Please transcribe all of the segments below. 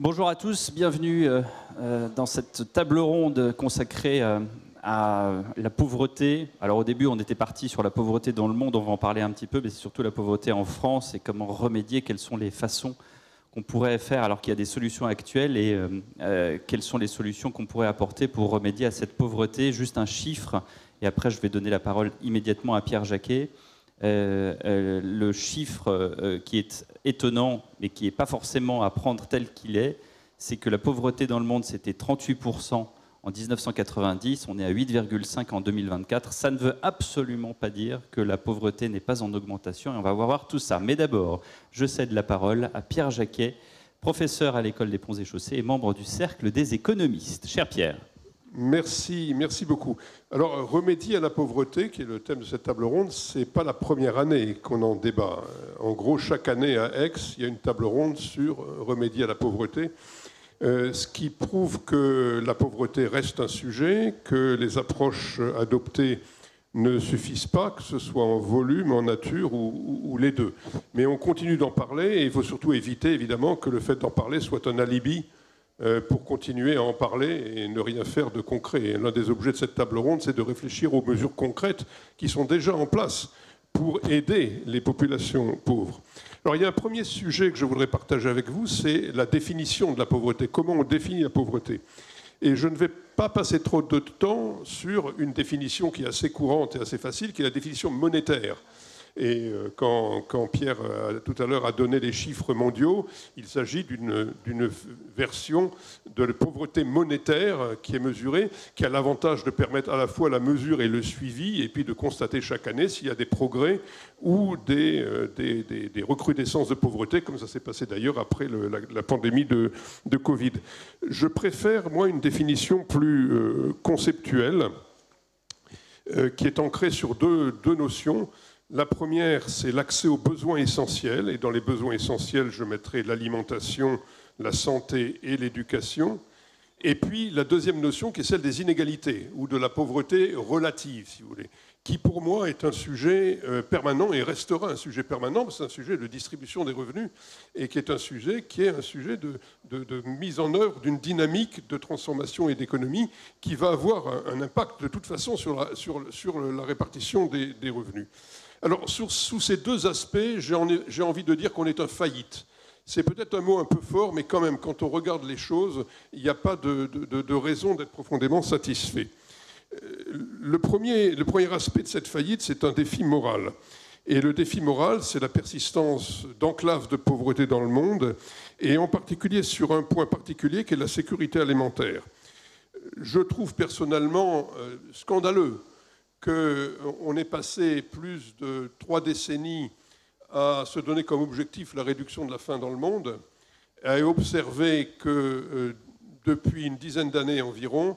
Bonjour à tous, bienvenue dans cette table ronde consacrée à la pauvreté. Alors au début, on était parti sur la pauvreté dans le monde, on va en parler un petit peu, mais c'est surtout la pauvreté en France et comment remédier, quelles sont les façons qu'on pourrait faire alors qu'il y a des solutions actuelles et quelles sont les solutions qu'on pourrait apporter pour remédier à cette pauvreté. Juste un chiffre, et après je vais donner la parole immédiatement à Pierre Jacquet. Le chiffre qui est étonnant, mais qui n'est pas forcément à prendre tel qu'il est, c'est que la pauvreté dans le monde, c'était 38% en 1990, on est à 8,5 en 2024. Ça ne veut absolument pas dire que la pauvreté n'est pas en augmentation, et on va voir tout ça. Mais d'abord, je cède la parole à Pierre Jacquet, professeur à l'École des Ponts et Chaussées et membre du Cercle des économistes. Cher Pierre. Merci beaucoup. Alors, remédier à la pauvreté, qui est le thème de cette table ronde, c'est pas la première année qu'on en débat. En gros, chaque année à Aix, il y a une table ronde sur remédier à la pauvreté, ce qui prouve que la pauvreté reste un sujet, que les approches adoptées ne suffisent pas, que ce soit en volume, en nature ou les deux. Mais on continue d'en parler et il faut surtout éviter, évidemment, que le fait d'en parler soit un alibi pour continuer à en parler et ne rien faire de concret. L'un des objets de cette table ronde, c'est de réfléchir aux mesures concrètes qui sont déjà en place pour aider les populations pauvres. Alors il y a un premier sujet que je voudrais partager avec vous, c'est la définition de la pauvreté. Comment on définit la pauvreté ? Et je ne vais pas passer trop de temps sur une définition qui est assez courante et assez facile, qui est la définition monétaire. Et quand Pierre, tout à l'heure, a donné les chiffres mondiaux, il s'agit d'une version de la pauvreté monétaire qui est mesurée, qui a l'avantage de permettre à la fois la mesure et le suivi, et puis de constater chaque année s'il y a des progrès ou des recrudescences de pauvreté, comme ça s'est passé d'ailleurs après la pandémie de Covid. Je préfère, moi, une définition plus conceptuelle, qui est ancrée sur deux notions. La première, c'est l'accès aux besoins essentiels. Et dans les besoins essentiels, je mettrai l'alimentation, la santé et l'éducation. Et puis la deuxième notion, qui est celle des inégalités, ou de la pauvreté relative, si vous voulez, qui pour moi est un sujet permanent et restera un sujet permanent, parce que c'est un sujet de distribution des revenus, et qui est un sujet de mise en œuvre d'une dynamique de transformation et d'économie qui va avoir un impact de toute façon sur la répartition des revenus. Alors, sous ces deux aspects, j'ai envie de dire qu'on est en faillite. C'est peut-être un mot un peu fort, mais quand même, quand on regarde les choses, il n'y a pas de raison d'être profondément satisfait. Le premier aspect de cette faillite, c'est un défi moral. Et le défi moral, c'est la persistance d'enclaves de pauvreté dans le monde, et en particulier sur un point particulier qui est la sécurité alimentaire. Je trouve personnellement scandaleux qu'on ait passé plus de 3 décennies à se donner comme objectif la réduction de la faim dans le monde, à observer que depuis une dizaine d'années environ,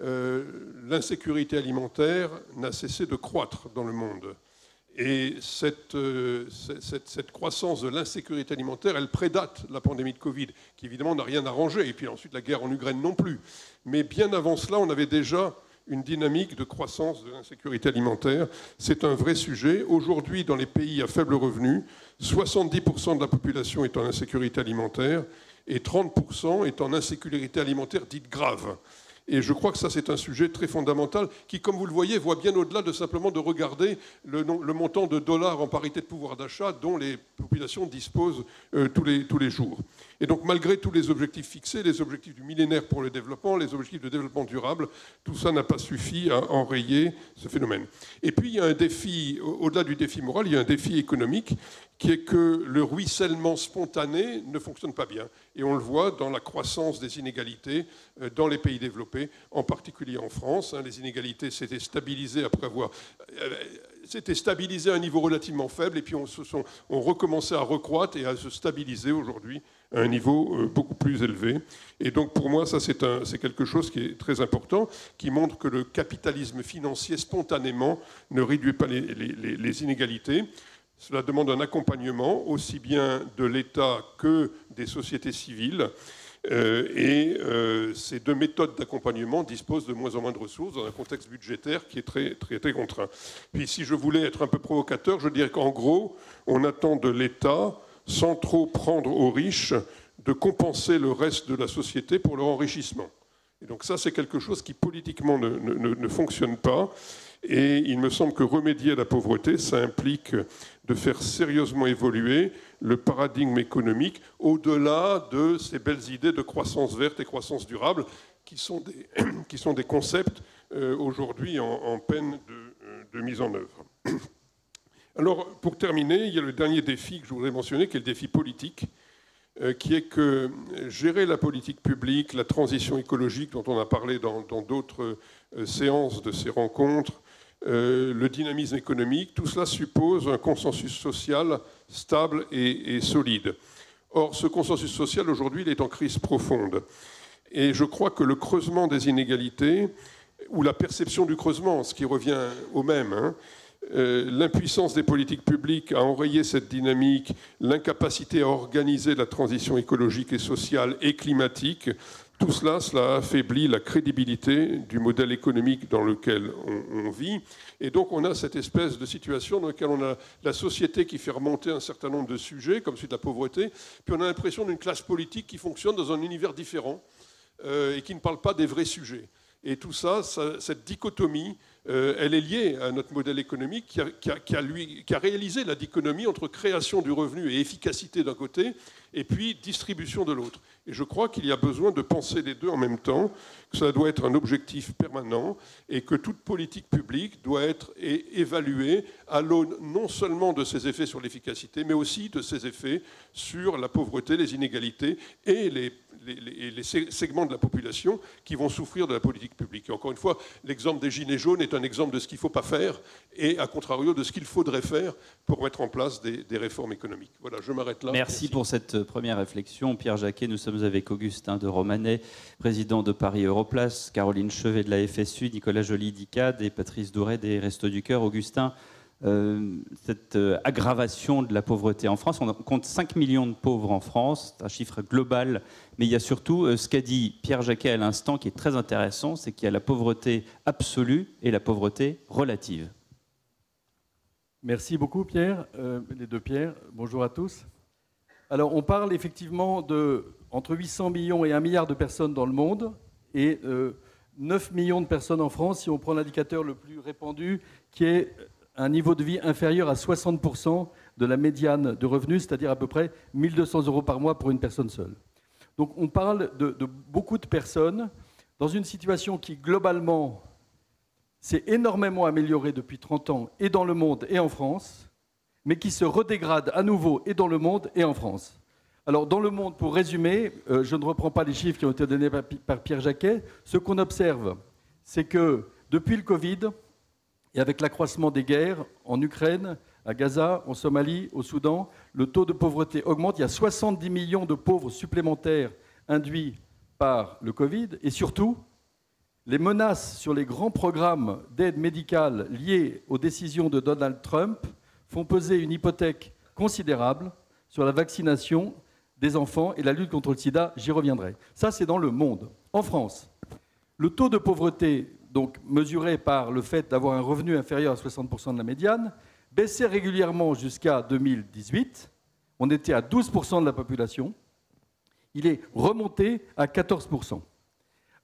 l'insécurité alimentaire n'a cessé de croître dans le monde. Et cette croissance de l'insécurité alimentaire, elle prédate la pandémie de Covid, qui évidemment n'a rien arrangé, et puis ensuite la guerre en Ukraine non plus. Mais bien avant cela, on avait déjà une dynamique de croissance de l'insécurité alimentaire. C'est un vrai sujet. Aujourd'hui, dans les pays à faible revenu, 70% de la population est en insécurité alimentaire et 30% est en insécurité alimentaire dite grave. Et je crois que ça, c'est un sujet très fondamental qui, comme vous le voyez, voit bien au-delà de simplement de regarder le montant de dollars en parité de pouvoir d'achat dont les populations disposent tous les jours. Et donc, malgré tous les objectifs fixés, les objectifs du millénaire pour le développement, les objectifs de développement durable, tout ça n'a pas suffi à enrayer ce phénomène. Et puis, il y a un défi, au-delà du défi moral, il y a un défi économique qui est que le ruissellement spontané ne fonctionne pas bien. Et on le voit dans la croissance des inégalités dans les pays développés, en particulier en France. Les inégalités s'étaient stabilisées s'étaient stabilisées à un niveau relativement faible, et puis on recommençait à recroître et à se stabiliser aujourd'hui à un niveau beaucoup plus élevé. Et donc pour moi, ça c'est quelque chose qui est très important, qui montre que le capitalisme financier spontanément ne réduit pas les inégalités. Cela demande un accompagnement aussi bien de l'État que des sociétés civiles. Ces deux méthodes d'accompagnement disposent de moins en moins de ressources dans un contexte budgétaire qui est très, très, très contraint. Puis si je voulais être un peu provocateur, je dirais qu'en gros, on attend de l'État, sans trop prendre aux riches, de compenser le reste de la société pour leur enrichissement. Et donc ça, c'est quelque chose qui politiquement ne fonctionne pas. Et il me semble que remédier à la pauvreté, ça implique de faire sérieusement évoluer le paradigme économique au-delà de ces belles idées de croissance verte et croissance durable qui sont des concepts aujourd'hui en peine de mise en œuvre. Alors, pour terminer, il y a le dernier défi que je voudrais mentionner, qui est le défi politique, qui est que gérer la politique publique, la transition écologique dont on a parlé dans d'autres séances de ces rencontres, le dynamisme économique, tout cela suppose un consensus social stable et solide. Or, ce consensus social, aujourd'hui, il est en crise profonde. Et je crois que le creusement des inégalités, ou la perception du creusement, ce qui revient au même, l'impuissance des politiques publiques à enrayer cette dynamique, l'incapacité à organiser la transition écologique et sociale et climatique, tout cela, cela affaiblit la crédibilité du modèle économique dans lequel on vit. Et donc on a cette espèce de situation dans laquelle on a la société qui fait remonter un certain nombre de sujets, comme celui de la pauvreté, puis on a l'impression d'une classe politique qui fonctionne dans un univers différent et qui ne parle pas des vrais sujets. Et tout ça, cette dichotomie, elle est liée à notre modèle économique qui a réalisé la dichotomie entre création du revenu et efficacité d'un côté, et puis distribution de l'autre. Et je crois qu'il y a besoin de penser les deux en même temps, que ça doit être un objectif permanent, et que toute politique publique doit être évaluée à l'aune non seulement de ses effets sur l'efficacité, mais aussi de ses effets sur la pauvreté, les inégalités et les segments de la population qui vont souffrir de la politique publique. Et encore une fois, l'exemple des Gilets jaunes est un exemple de ce qu'il ne faut pas faire et, à contrario, de ce qu'il faudrait faire pour mettre en place des réformes économiques. Voilà, je m'arrête là. Merci pour cette première réflexion. Pierre Jacquet, nous sommes avec Augustin de Romanet, président de Paris Europlace, Caroline Chevet de la FSU, Nicolas Joly d'ICAD et Patrice Douret des Restos du Cœur. Augustin, cette aggravation de la pauvreté en France. On compte 5 millions de pauvres en France, c'est un chiffre global, mais il y a surtout ce qu'a dit Pierre Jacquet à l'instant qui est très intéressant, c'est qu'il y a la pauvreté absolue et la pauvreté relative. Merci beaucoup Pierre, les deux Pierre. Bonjour à tous. Alors on parle effectivement de entre 800 millions et 1 milliard de personnes dans le monde et 9 millions de personnes en France si on prend l'indicateur le plus répandu qui est un niveau de vie inférieur à 60% de la médiane de revenus, c'est-à-dire à peu près 1 200 € par mois pour une personne seule. Donc on parle de beaucoup de personnes dans une situation qui, globalement, s'est énormément améliorée depuis 30 ans, et dans le monde et en France, mais qui se redégrade à nouveau et dans le monde et en France. Alors dans le monde, pour résumer, je ne reprends pas les chiffres qui ont été donnés par Pierre Jacquet, ce qu'on observe, c'est que depuis le Covid, et avec l'accroissement des guerres en Ukraine, à Gaza, en Somalie, au Soudan, le taux de pauvreté augmente. Il y a 70 millions de pauvres supplémentaires induits par le Covid. Et surtout, les menaces sur les grands programmes d'aide médicale liés aux décisions de Donald Trump font peser une hypothèque considérable sur la vaccination des enfants et la lutte contre le sida. J'y reviendrai. Ça, c'est dans le monde. En France, le taux de pauvreté donc mesuré par le fait d'avoir un revenu inférieur à 60% de la médiane, baissait régulièrement jusqu'à 2018. On était à 12% de la population. Il est remonté à 14%.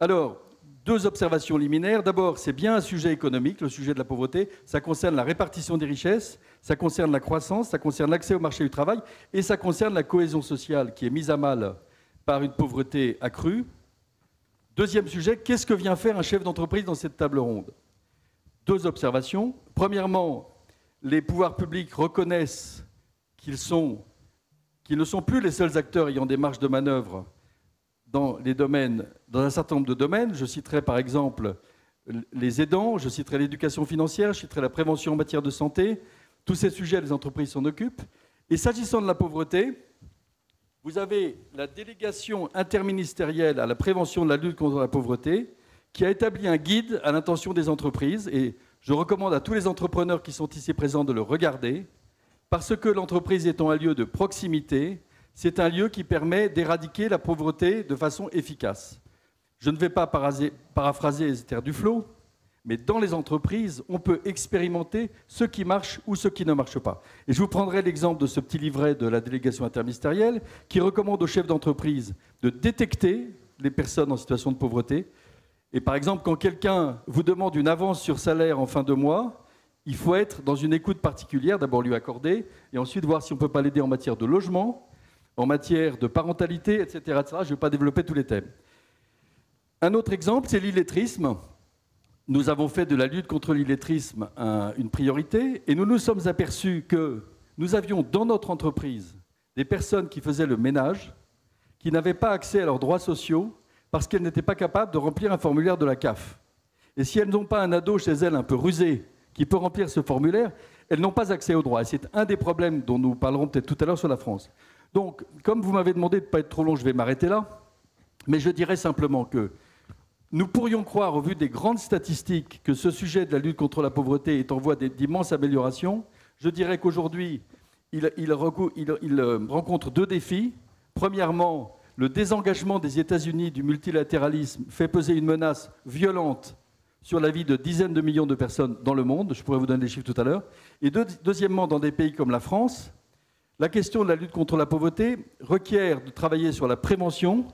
Alors, deux observations liminaires. D'abord, c'est bien un sujet économique, le sujet de la pauvreté. Ça concerne la répartition des richesses, ça concerne la croissance, ça concerne l'accès au marché du travail et ça concerne la cohésion sociale qui est mise à mal par une pauvreté accrue. Deuxième sujet, qu'est-ce que vient faire un chef d'entreprise dans cette table ronde? Deux observations. Premièrement, les pouvoirs publics reconnaissent qu'ils ne sont plus les seuls acteurs ayant des marges de manœuvre dans un certain nombre de domaines. Je citerai par exemple les aidants, je citerai l'éducation financière, je citerai la prévention en matière de santé. Tous ces sujets, les entreprises s'en occupent. Et s'agissant de la pauvreté, vous avez la délégation interministérielle à la prévention de la lutte contre la pauvreté qui a établi un guide à l'intention des entreprises et je recommande à tous les entrepreneurs qui sont ici présents de le regarder parce que l'entreprise étant un lieu de proximité, c'est un lieu qui permet d'éradiquer la pauvreté de façon efficace. Je ne vais pas paraphraser Esther Duflo, Mais dans les entreprises, on peut expérimenter ce qui marche ou ce qui ne marche pas. Et je vous prendrai l'exemple de ce petit livret de la délégation interministérielle qui recommande aux chefs d'entreprise de détecter les personnes en situation de pauvreté. Et par exemple, quand quelqu'un vous demande une avance sur salaire en fin de mois, il faut être dans une écoute particulière, d'abord lui accorder, et ensuite voir si on ne peut pas l'aider en matière de logement, en matière de parentalité, etc. etc. Je ne vais pas développer tous les thèmes. Un autre exemple, c'est l'illettrisme. Nous avons fait de la lutte contre l'illettrisme une priorité et nous nous sommes aperçus que nous avions dans notre entreprise des personnes qui faisaient le ménage, qui n'avaient pas accès à leurs droits sociaux parce qu'elles n'étaient pas capables de remplir un formulaire de la CAF. Et si elles n'ont pas un ado chez elles un peu rusé qui peut remplir ce formulaire, elles n'ont pas accès aux droits. Et c'est un des problèmes dont nous parlerons peut-être tout à l'heure sur la France. Donc, comme vous m'avez demandé de ne pas être trop long, je vais m'arrêter là. Mais je dirais simplement que nous pourrions croire, au vu des grandes statistiques, que ce sujet de la lutte contre la pauvreté est en voie d'immenses améliorations. Je dirais qu'aujourd'hui, il rencontre deux défis. Premièrement, le désengagement des États-Unis du multilatéralisme fait peser une menace violente sur la vie de dizaines de millions de personnes dans le monde. Je pourrais vous donner des chiffres tout à l'heure. Et deuxièmement, dans des pays comme la France, la question de la lutte contre la pauvreté requiert de travailler sur la prévention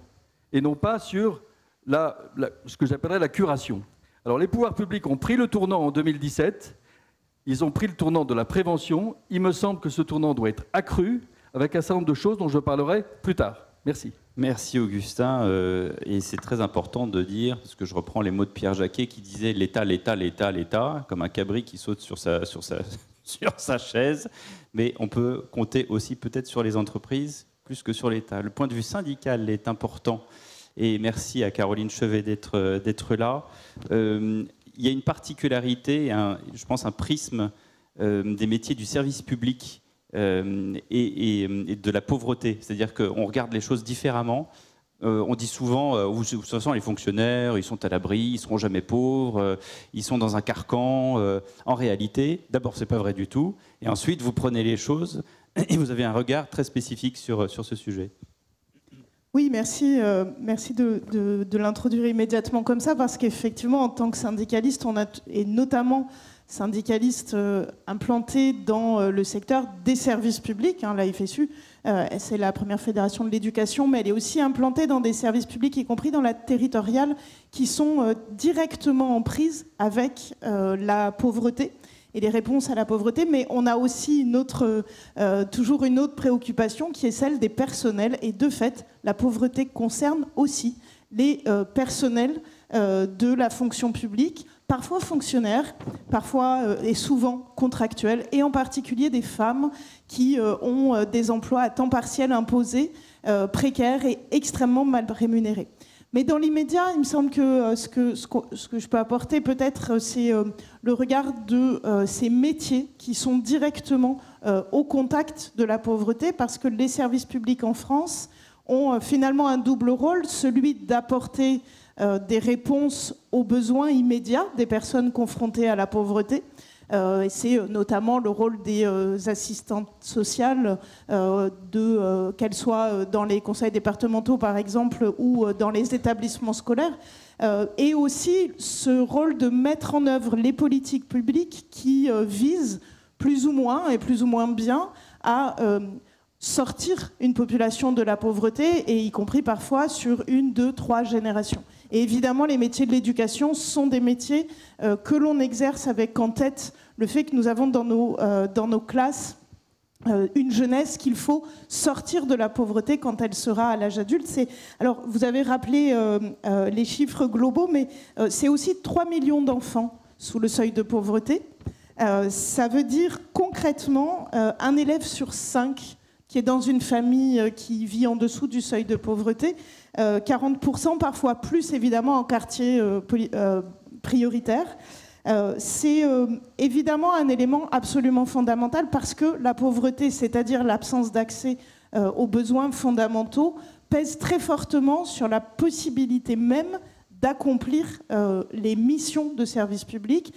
et non pas sur ce que j'appellerais la curation. Alors les pouvoirs publics ont pris le tournant en 2017, ils ont pris le tournant de la prévention. Il me semble que ce tournant doit être accru avec un certain nombre de choses dont je parlerai plus tard. Merci. Merci Augustin, et c'est très important de dire, parce que je reprends les mots de Pierre Jacquet qui disait l'État, l'État, l'État, l'État, comme un cabri qui saute sur sa chaise, mais on peut compter aussi peut-être sur les entreprises plus que sur l'État. Le point de vue syndical est important. Et merci à Caroline Chevet d'être là. Il y a une particularité, je pense un prisme des métiers du service public et de la pauvreté. C'est-à-dire qu'on regarde les choses différemment. On dit souvent, de toute façon, les fonctionnaires, ils sont à l'abri, ils ne seront jamais pauvres, ils sont dans un carcan. En réalité, d'abord, ce n'est pas vrai du tout. Et ensuite, vous prenez les choses et vous avez un regard très spécifique sur ce sujet. Oui, merci, merci de l'introduire immédiatement comme ça, parce qu'effectivement, en tant que syndicaliste, et notamment syndicaliste implanté dans le secteur des services publics, la FSU, c'est la première fédération de l'éducation, mais elle est aussi implantée dans des services publics, y compris dans la territoriale, qui sont directement en prise avec la pauvreté et les réponses à la pauvreté, mais on a aussi toujours une autre préoccupation qui est celle des personnels, et de fait, la pauvreté concerne aussi les personnels de la fonction publique, parfois fonctionnaires, parfois et souvent contractuels, et en particulier des femmes qui ont des emplois à temps partiel imposés, précaires et extrêmement mal rémunérés. Mais dans l'immédiat, il me semble que ce que je peux apporter peut-être, c'est le regard de ces métiers qui sont directement au contact de la pauvreté, parce que les services publics en France ont finalement un double rôle, celui d'apporter des réponses aux besoins immédiats des personnes confrontées à la pauvreté. C'est notamment le rôle des assistantes sociales, qu'elles soient dans les conseils départementaux par exemple ou dans les établissements scolaires, et aussi ce rôle de mettre en œuvre les politiques publiques qui visent plus ou moins et plus ou moins bien à sortir une population de la pauvreté, et y compris parfois sur 1, 2, 3 générations. Et évidemment, les métiers de l'éducation sont des métiers que l'on exerce avec en tête le fait que nous avons dans nos classes une jeunesse qu'il faut sortir de la pauvreté quand elle sera à l'âge adulte. Alors, vous avez rappelé les chiffres globaux, mais c'est aussi 3 millions d'enfants sous le seuil de pauvreté. Ça veut dire concrètement un élève sur 5 qui est dans une famille qui vit en dessous du seuil de pauvreté, 40%, parfois plus évidemment en quartier prioritaire. C'est évidemment un élément absolument fondamental, parce que la pauvreté, c'est-à-dire l'absence d'accès aux besoins fondamentaux, pèse très fortement sur la possibilité même d'accomplir les missions de service public.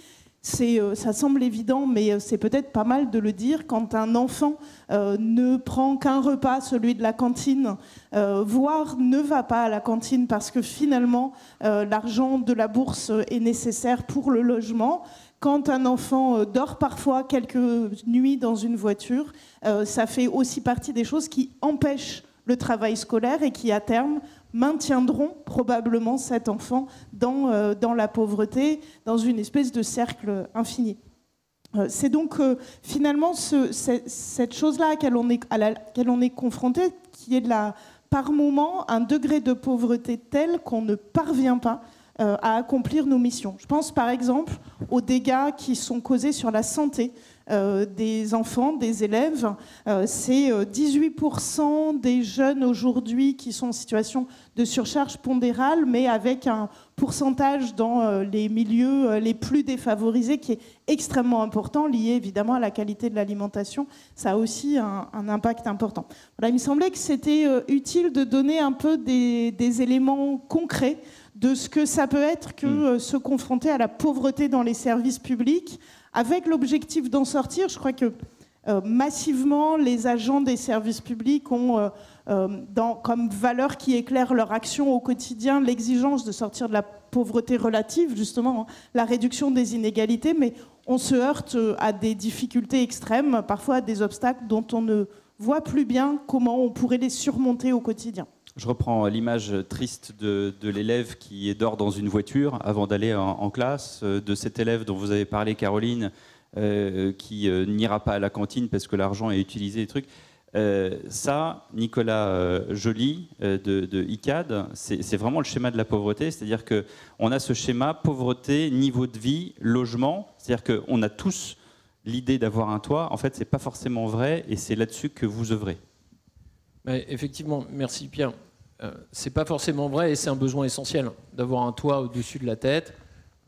Ça semble évident, mais c'est peut-être pas mal de le dire. Quand un enfant ne prend qu'un repas, celui de la cantine, voire ne va pas à la cantine parce que finalement l'argent de la bourse est nécessaire pour le logement, quand un enfant dort parfois quelques nuits dans une voiture, ça fait aussi partie des choses qui empêchent le travail scolaire et qui, à terme, maintiendront probablement cet enfant dans la pauvreté, dans une espèce de cercle infini. C'est donc finalement cette chose-là à laquelle on est confronté, qui est par moment un degré de pauvreté tel qu'on ne parvient pas à accomplir nos missions. Je pense par exemple aux dégâts qui sont causés sur la santé des enfants, des élèves. C'est 18% des jeunes aujourd'hui qui sont en situation de surcharge pondérale, mais avec un pourcentage dans les milieux les plus défavorisés qui est extrêmement important, lié évidemment à la qualité de l'alimentation. Ça a aussi un impact important. Voilà, il me semblait que c'était utile de donner un peu des éléments concrets de ce que ça peut être que se confronter à la pauvreté dans les services publics, avec l'objectif d'en sortir. Je crois que massivement, les agents des services publics ont comme valeur qui éclaire leur action au quotidien l'exigence de sortir de la pauvreté relative, justement, la réduction des inégalités, mais on se heurte à des difficultés extrêmes, parfois à des obstacles dont on ne voit plus bien comment on pourrait les surmonter au quotidien. Je reprends l'image triste de l'élève qui dort dans une voiture avant d'aller en classe, de cet élève dont vous avez parlé, Caroline, qui n'ira pas à la cantine parce que l'argent est utilisé, des trucs. Ça, Nicolas Joly de ICAD, c'est vraiment le schéma de la pauvreté, c'est-à-dire qu'on a ce schéma pauvreté, niveau de vie, logement, c'est-à-dire qu'on a tous l'idée d'avoir un toit. En fait, c'est pas forcément vrai et c'est là-dessus que vous œuvrez. Effectivement, merci Pierre. C'est pas forcément vrai et c'est un besoin essentiel d'avoir un toit au-dessus de la tête.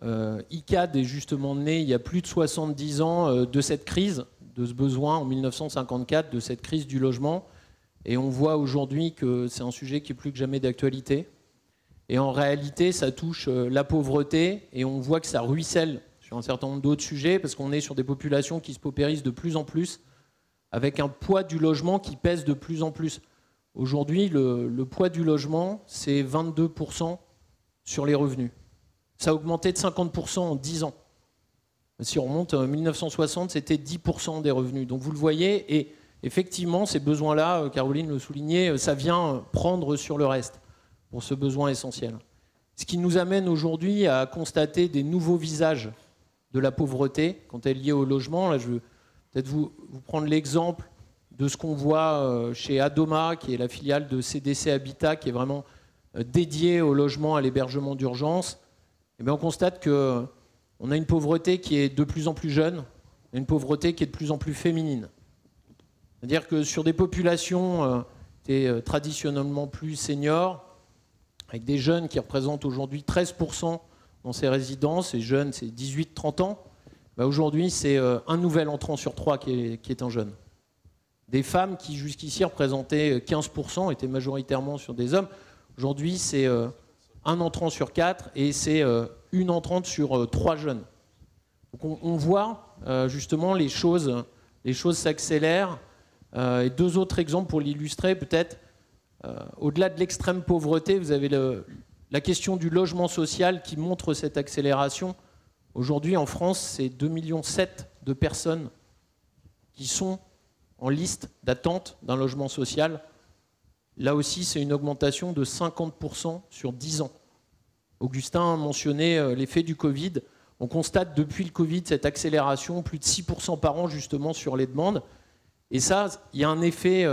ICAD est justement né il y a plus de 70 ans de cette crise, de ce besoin en 1954, de cette crise du logement. Et on voit aujourd'hui que c'est un sujet qui est plus que jamais d'actualité. Et en réalité, ça touche la pauvreté et on voit que ça ruisselle sur un certain nombre d'autres sujets parce qu'on est sur des populations qui se paupérisent de plus en plus, avec un poids du logement qui pèse de plus en plus. Aujourd'hui, le poids du logement, c'est 22% sur les revenus. Ça a augmenté de 50% en 10 ans. Si on remonte en 1960, c'était 10% des revenus. Donc vous le voyez, et effectivement, ces besoins-là, Caroline le soulignait, ça vient prendre sur le reste pour ce besoin essentiel. Ce qui nous amène aujourd'hui à constater des nouveaux visages de la pauvreté quand elle est liée au logement. Là, je veux peut-être vous prendre l'exemple de ce qu'on voit chez Adoma, qui est la filiale de CDC Habitat, qui est vraiment dédiée au logement, à l'hébergement d'urgence. Et bien, on constate qu'on a une pauvreté qui est de plus en plus jeune, et une pauvreté qui est de plus en plus féminine. C'est-à-dire que sur des populations traditionnellement plus seniors, avec des jeunes qui représentent aujourd'hui 13% dans ces résidences, et jeunes, c'est 18-30 ans, ben aujourd'hui, c'est un nouvel entrant sur 3 qui est un jeune. Des femmes qui jusqu'ici représentaient 15%, étaient majoritairement sur des hommes. Aujourd'hui, c'est un entrant sur 4 et c'est une entrante sur 3 jeunes. Donc on voit justement les choses s'accélèrent. Et 2 autres exemples pour l'illustrer, peut-être. Au-delà de l'extrême pauvreté, vous avez la question du logement social qui montre cette accélération. Aujourd'hui, en France, c'est 2,7 millions de personnes qui sont en liste d'attente d'un logement social. Là aussi, c'est une augmentation de 50% sur 10 ans. Augustin a mentionné l'effet du Covid. On constate depuis le Covid cette accélération, plus de 6% par an justement sur les demandes. Et ça, il y a un effet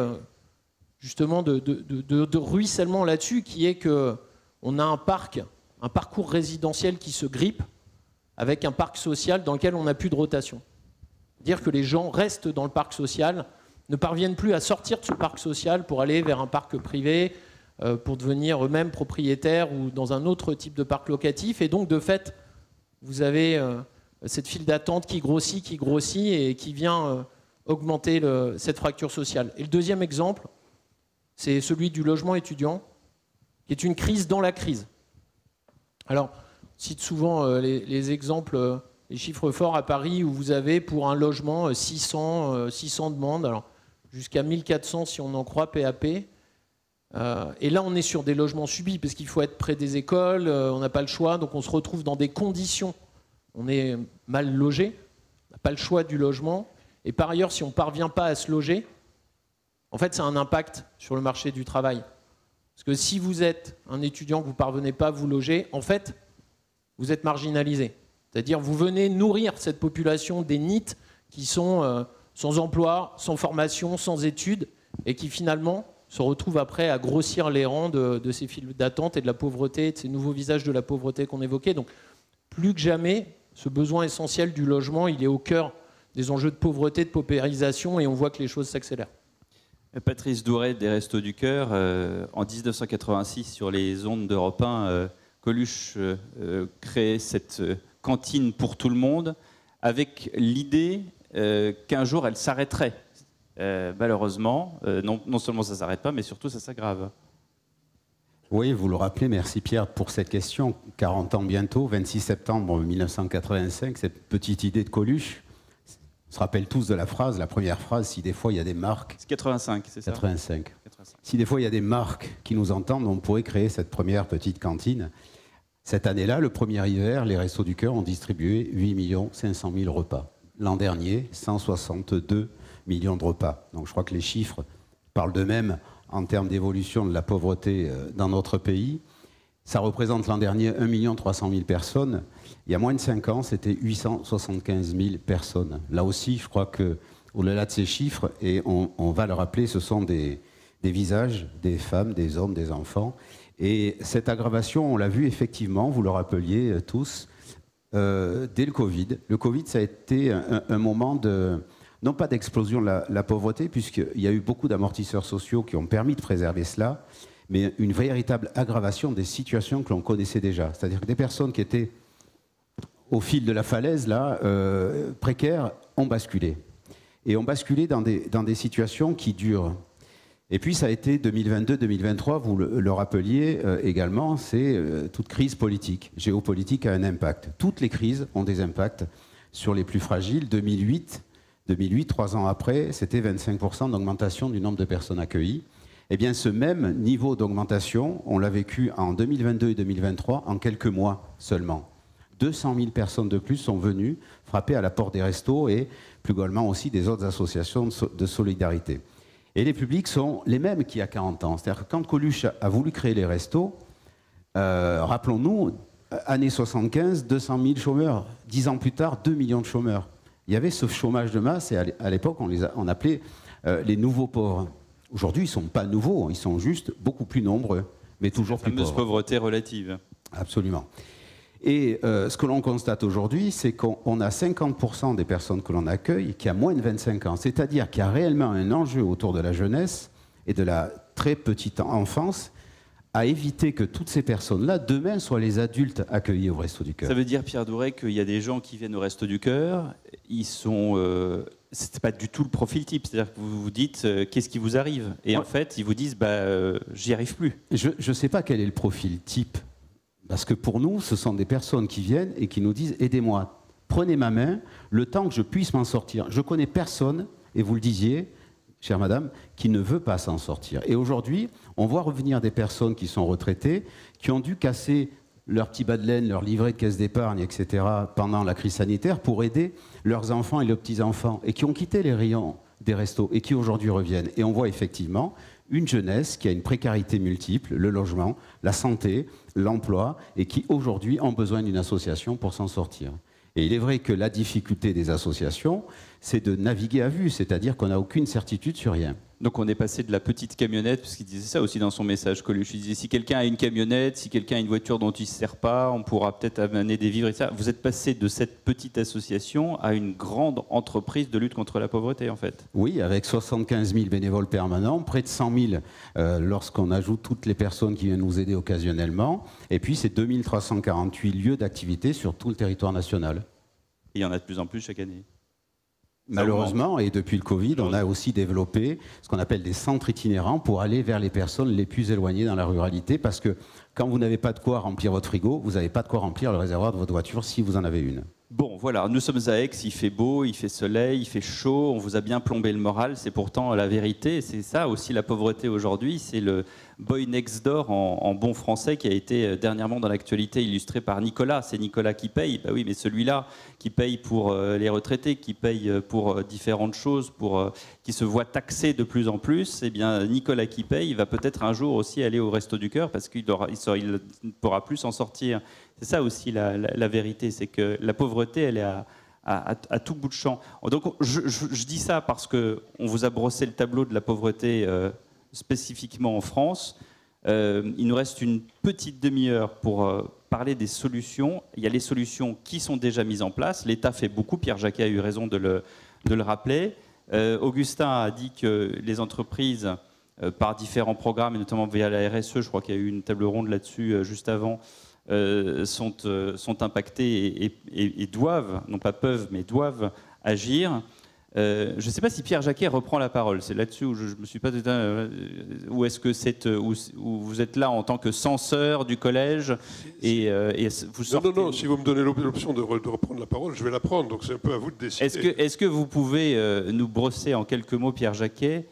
justement de ruissellement là-dessus qui est qu'on a un parcours résidentiel qui se grippe avec un parc social dans lequel on n'a plus de rotation. Dire que les gens restent dans le parc social, ne parviennent plus à sortir de ce parc social pour aller vers un parc privé, pour devenir eux-mêmes propriétaires ou dans un autre type de parc locatif. Et donc, de fait, vous avez cette file d'attente qui grossit et qui vient augmenter cette fracture sociale. Et le deuxième exemple, c'est celui du logement étudiant, qui est une crise dans la crise. Alors, on cite souvent les exemples les chiffres forts à Paris où vous avez pour un logement 600 demandes, alors jusqu'à 1400 si on en croit PAP. Et là, on est sur des logements subis parce qu'il faut être près des écoles, on n'a pas le choix, donc on se retrouve dans des conditions. On est mal logé, on n'a pas le choix du logement. Et par ailleurs, si on ne parvient pas à se loger, en fait, ça a un impact sur le marché du travail. Parce que si vous êtes un étudiant que vous ne parvenez pas à vous loger, en fait, vous êtes marginalisé. C'est-à-dire vous venez nourrir cette population des NEET qui sont sans emploi, sans formation, sans études, et qui finalement se retrouvent après à grossir les rangs de ces files d'attente et de la pauvreté, de ces nouveaux visages de la pauvreté qu'on évoquait. Donc plus que jamais, ce besoin essentiel du logement, il est au cœur des enjeux de pauvreté, de paupérisation, et on voit que les choses s'accélèrent. Patrice Douret des Restos du Cœur, en 1986, sur les ondes d'Europe 1, Coluche crée cette cantine pour tout le monde, avec l'idée qu'un jour elle s'arrêterait. Malheureusement, non seulement ça ne s'arrête pas, mais surtout ça s'aggrave. Oui, vous le rappelez, merci Pierre pour cette question. 40 ans bientôt, 26 septembre 1985, cette petite idée de Coluche. On se rappelle tous de la phrase, la première phrase, si des fois il y a des marques... C'est 85, c'est ça 85. Si des fois il y a des marques qui nous entendent, on pourrait créer cette première petite cantine. Cette année-là, le premier hiver, les Restos du Cœur ont distribué 8 500 000 repas. L'an dernier, 162 millions de repas. Donc je crois que les chiffres parlent d'eux-mêmes en termes d'évolution de la pauvreté dans notre pays. Ça représente l'an dernier 1 300 000 personnes. Il y a moins de 5 ans, c'était 875 000 personnes. Là aussi, je crois qu'au-delà de ces chiffres, et on va le rappeler, ce sont des visages, des femmes, des hommes, des enfants. Et cette aggravation, on l'a vu effectivement, vous le rappeliez tous, dès le Covid. Le Covid, ça a été un moment non pas d'explosion de la pauvreté, puisqu'il y a eu beaucoup d'amortisseurs sociaux qui ont permis de préserver cela, mais une véritable aggravation des situations que l'on connaissait déjà. C'est-à-dire que des personnes qui étaient au fil de la falaise, là, précaires, ont basculé. Et ont basculé dans des situations qui durent. Et puis ça a été 2022-2023, vous le rappeliez également, c'est toute crise politique, géopolitique a un impact. Toutes les crises ont des impacts sur les plus fragiles. 2008, 3 ans après, c'était 25% d'augmentation du nombre de personnes accueillies. Eh bien, ce même niveau d'augmentation, on l'a vécu en 2022 et 2023, en quelques mois seulement. 200 000 personnes de plus sont venues frapper à la porte des restos et plus globalement aussi des autres associations de solidarité. Et les publics sont les mêmes qu'il y a 40 ans. C'est-à-dire que quand Coluche a voulu créer les restos, rappelons-nous, années 75, 200 000 chômeurs. 10 ans plus tard, 2 millions de chômeurs. Il y avait ce chômage de masse et à l'époque, on appelait les nouveaux pauvres. Aujourd'hui, ils ne sont pas nouveaux, ils sont juste beaucoup plus nombreux, mais toujours plus pauvres. La fameuse pauvreté relative. Absolument. Et ce que l'on constate aujourd'hui, c'est qu'on a 50% des personnes que l'on accueille qui a moins de 25 ans. C'est-à-dire qu'il y a réellement un enjeu autour de la jeunesse et de la très petite enfance à éviter que toutes ces personnes-là, demain, soient les adultes accueillis au Resto du Cœur. Ça veut dire, Pierre Douret, qu'il y a des gens qui viennent au Resto du Cœur, ils sont... c'est pas du tout le profil type. C'est-à-dire que vous vous dites, qu'est-ce qui vous arrive ? Et en fait, ils vous disent, j'y arrive plus. Je ne sais pas quel est le profil type. Parce que pour nous, ce sont des personnes qui viennent et qui nous disent « Aidez-moi, prenez ma main, le temps que je puisse m'en sortir ». Je connais personne, et vous le disiez, chère madame, qui ne veut pas s'en sortir. Et aujourd'hui, on voit revenir des personnes qui sont retraitées, qui ont dû casser leur petit bas de laine, leur livret de caisse d'épargne, etc., pendant la crise sanitaire, pour aider leurs enfants et leurs petits-enfants, et qui ont quitté les rayons des restos, et qui aujourd'hui reviennent. Et on voit effectivement une jeunesse qui a une précarité multiple, le logement, la santé, l'emploi, et qui aujourd'hui ont besoin d'une association pour s'en sortir. Et il est vrai que la difficulté des associations, c'est de naviguer à vue, c'est-à-dire qu'on n'a aucune certitude sur rien. Donc on est passé de la petite camionnette, parce qu'il disait ça aussi dans son message, Coluche. Il disait, si quelqu'un a une camionnette, si quelqu'un a une voiture dont il ne se sert pas, on pourra peut-être amener des vivres et ça. Vous êtes passé de cette petite association à une grande entreprise de lutte contre la pauvreté, en fait. Oui, avec 75 000 bénévoles permanents, près de 100 000 lorsqu'on ajoute toutes les personnes qui viennent nous aider occasionnellement. Et puis c'est 2348 lieux d'activité sur tout le territoire national. Et il y en a de plus en plus chaque année. Malheureusement, et depuis le Covid, on a aussi développé ce qu'on appelle des centres itinérants pour aller vers les personnes les plus éloignées dans la ruralité, parce que quand vous n'avez pas de quoi remplir votre frigo, vous n'avez pas de quoi remplir le réservoir de votre voiture si vous en avez une. Bon, voilà, nous sommes à Aix, il fait beau, il fait soleil, il fait chaud, on vous a bien plombé le moral, c'est pourtant la vérité. C'est ça aussi la pauvreté aujourd'hui, c'est le boy next door en bon français qui a été dernièrement dans l'actualité illustré par Nicolas. C'est Nicolas qui paye, bah oui, mais celui-là qui paye pour les retraités, qui paye pour différentes choses, qui se voit taxé de plus en plus, eh bien Nicolas qui paye, il va peut-être un jour aussi aller au Resto du Cœur parce qu'il ne pourra plus s'en sortir. C'est ça aussi la vérité, c'est que la pauvreté, elle est à tout bout de champ. Donc je dis ça parce qu'on vous a brossé le tableau de la pauvreté spécifiquement en France. Il nous reste une petite demi-heure pour parler des solutions. Il y a les solutions qui sont déjà mises en place. L'État fait beaucoup, Pierre Jacquet a eu raison de le rappeler. Augustin a dit que les entreprises, par différents programmes, et notamment via la RSE, je crois qu'il y a eu une table ronde là-dessus juste avant, sont impactés et doivent, non pas peuvent, mais doivent agir. Je ne sais pas si Pierre Jacquet reprend la parole. C'est là-dessus où je ne me suis pas... Ou est-ce que où vous êtes là en tant que censeur du collège et vous sortez... Non, si vous me donnez l'option de reprendre la parole, je vais la prendre. Donc c'est un peu à vous de décider. Est-ce que vous pouvez nous brosser en quelques mots, Pierre Jacquet,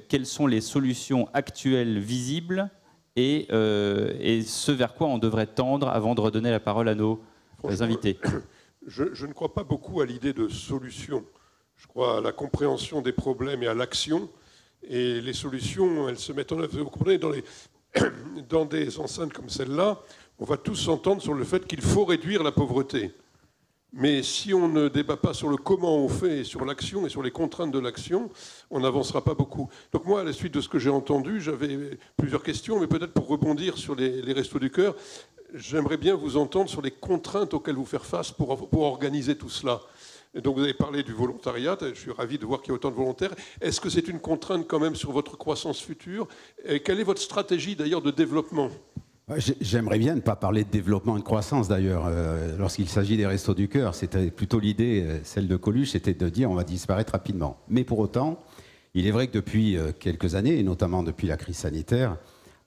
quelles sont les solutions actuelles visibles et ce vers quoi on devrait tendre avant de redonner la parole à nos invités? Je ne crois pas beaucoup à l'idée de solution. Je crois à la compréhension des problèmes et à l'action. Et les solutions, elles se mettent en œuvre. Vous comprenez, dans des enceintes comme celle-là, on va tous s'entendre sur le fait qu'il faut réduire la pauvreté. Mais si on ne débat pas sur le comment on fait, et sur l'action et sur les contraintes de l'action, on n'avancera pas beaucoup. Donc moi, à la suite de ce que j'ai entendu, j'avais plusieurs questions, mais peut-être pour rebondir sur les Restos du Cœur, j'aimerais bien vous entendre sur les contraintes auxquelles vous faire face pour organiser tout cela. Et donc vous avez parlé du volontariat, je suis ravi de voir qu'il y a autant de volontaires. Est-ce que c'est une contrainte quand même sur votre croissance future? Et quelle est votre stratégie d'ailleurs de développement? J'aimerais bien ne pas parler de développement et de croissance d'ailleurs. Lorsqu'il s'agit des Restos du Cœur, c'était plutôt l'idée, celle de Coluche, c'était de dire on va disparaître rapidement. Mais pour autant, il est vrai que depuis quelques années, et notamment depuis la crise sanitaire,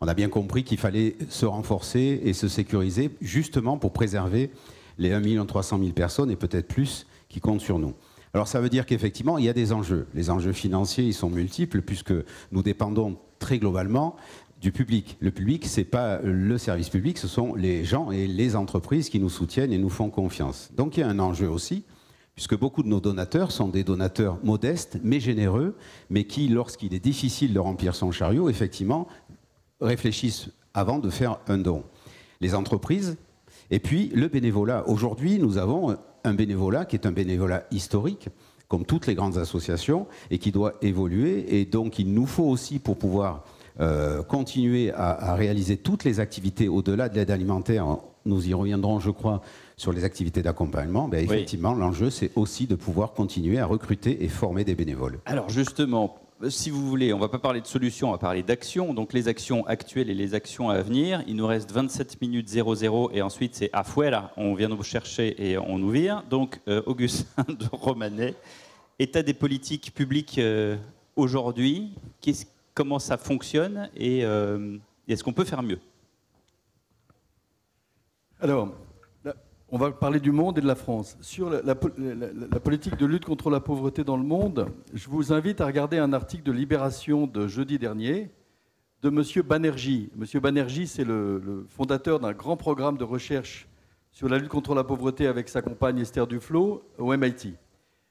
on a bien compris qu'il fallait se renforcer et se sécuriser justement pour préserver les 1 300 000 personnes et peut-être plus qui comptent sur nous. Alors ça veut dire qu'effectivement, il y a des enjeux. Les enjeux financiers, ils sont multiples puisque nous dépendons très globalement du public. Le public, ce n'est pas le service public, ce sont les gens et les entreprises qui nous soutiennent et nous font confiance. Donc il y a un enjeu aussi, puisque beaucoup de nos donateurs sont des donateurs modestes, mais généreux, mais qui, lorsqu'il est difficile de remplir son chariot, effectivement, réfléchissent avant de faire un don. Les entreprises, et puis le bénévolat. Aujourd'hui, nous avons un bénévolat qui est un bénévolat historique, comme toutes les grandes associations, et qui doit évoluer. Et donc, il nous faut aussi, pour pouvoir continuer à réaliser toutes les activités au-delà de l'aide alimentaire, nous y reviendrons, je crois, sur les activités d'accompagnement, bien, effectivement, oui. L'enjeu, c'est aussi de pouvoir continuer à recruter et former des bénévoles. Alors justement, si vous voulez, on ne va pas parler de solutions, on va parler d'actions. Donc les actions actuelles et les actions à venir. Il nous reste 27 minutes 00 et ensuite c'est afuera. On vient nous chercher et on nous vire. Donc Augustin de Romanet, état des politiques publiques aujourd'hui, comment ça fonctionne et est-ce qu'on peut faire mieux? Alors, on va parler du monde et de la France. Sur la politique de lutte contre la pauvreté dans le monde, je vous invite à regarder un article de Libération de jeudi dernier de M. Banerjee. M. Banerjee, c'est le fondateur d'un grand programme de recherche sur la lutte contre la pauvreté avec sa compagne Esther Duflo au MIT.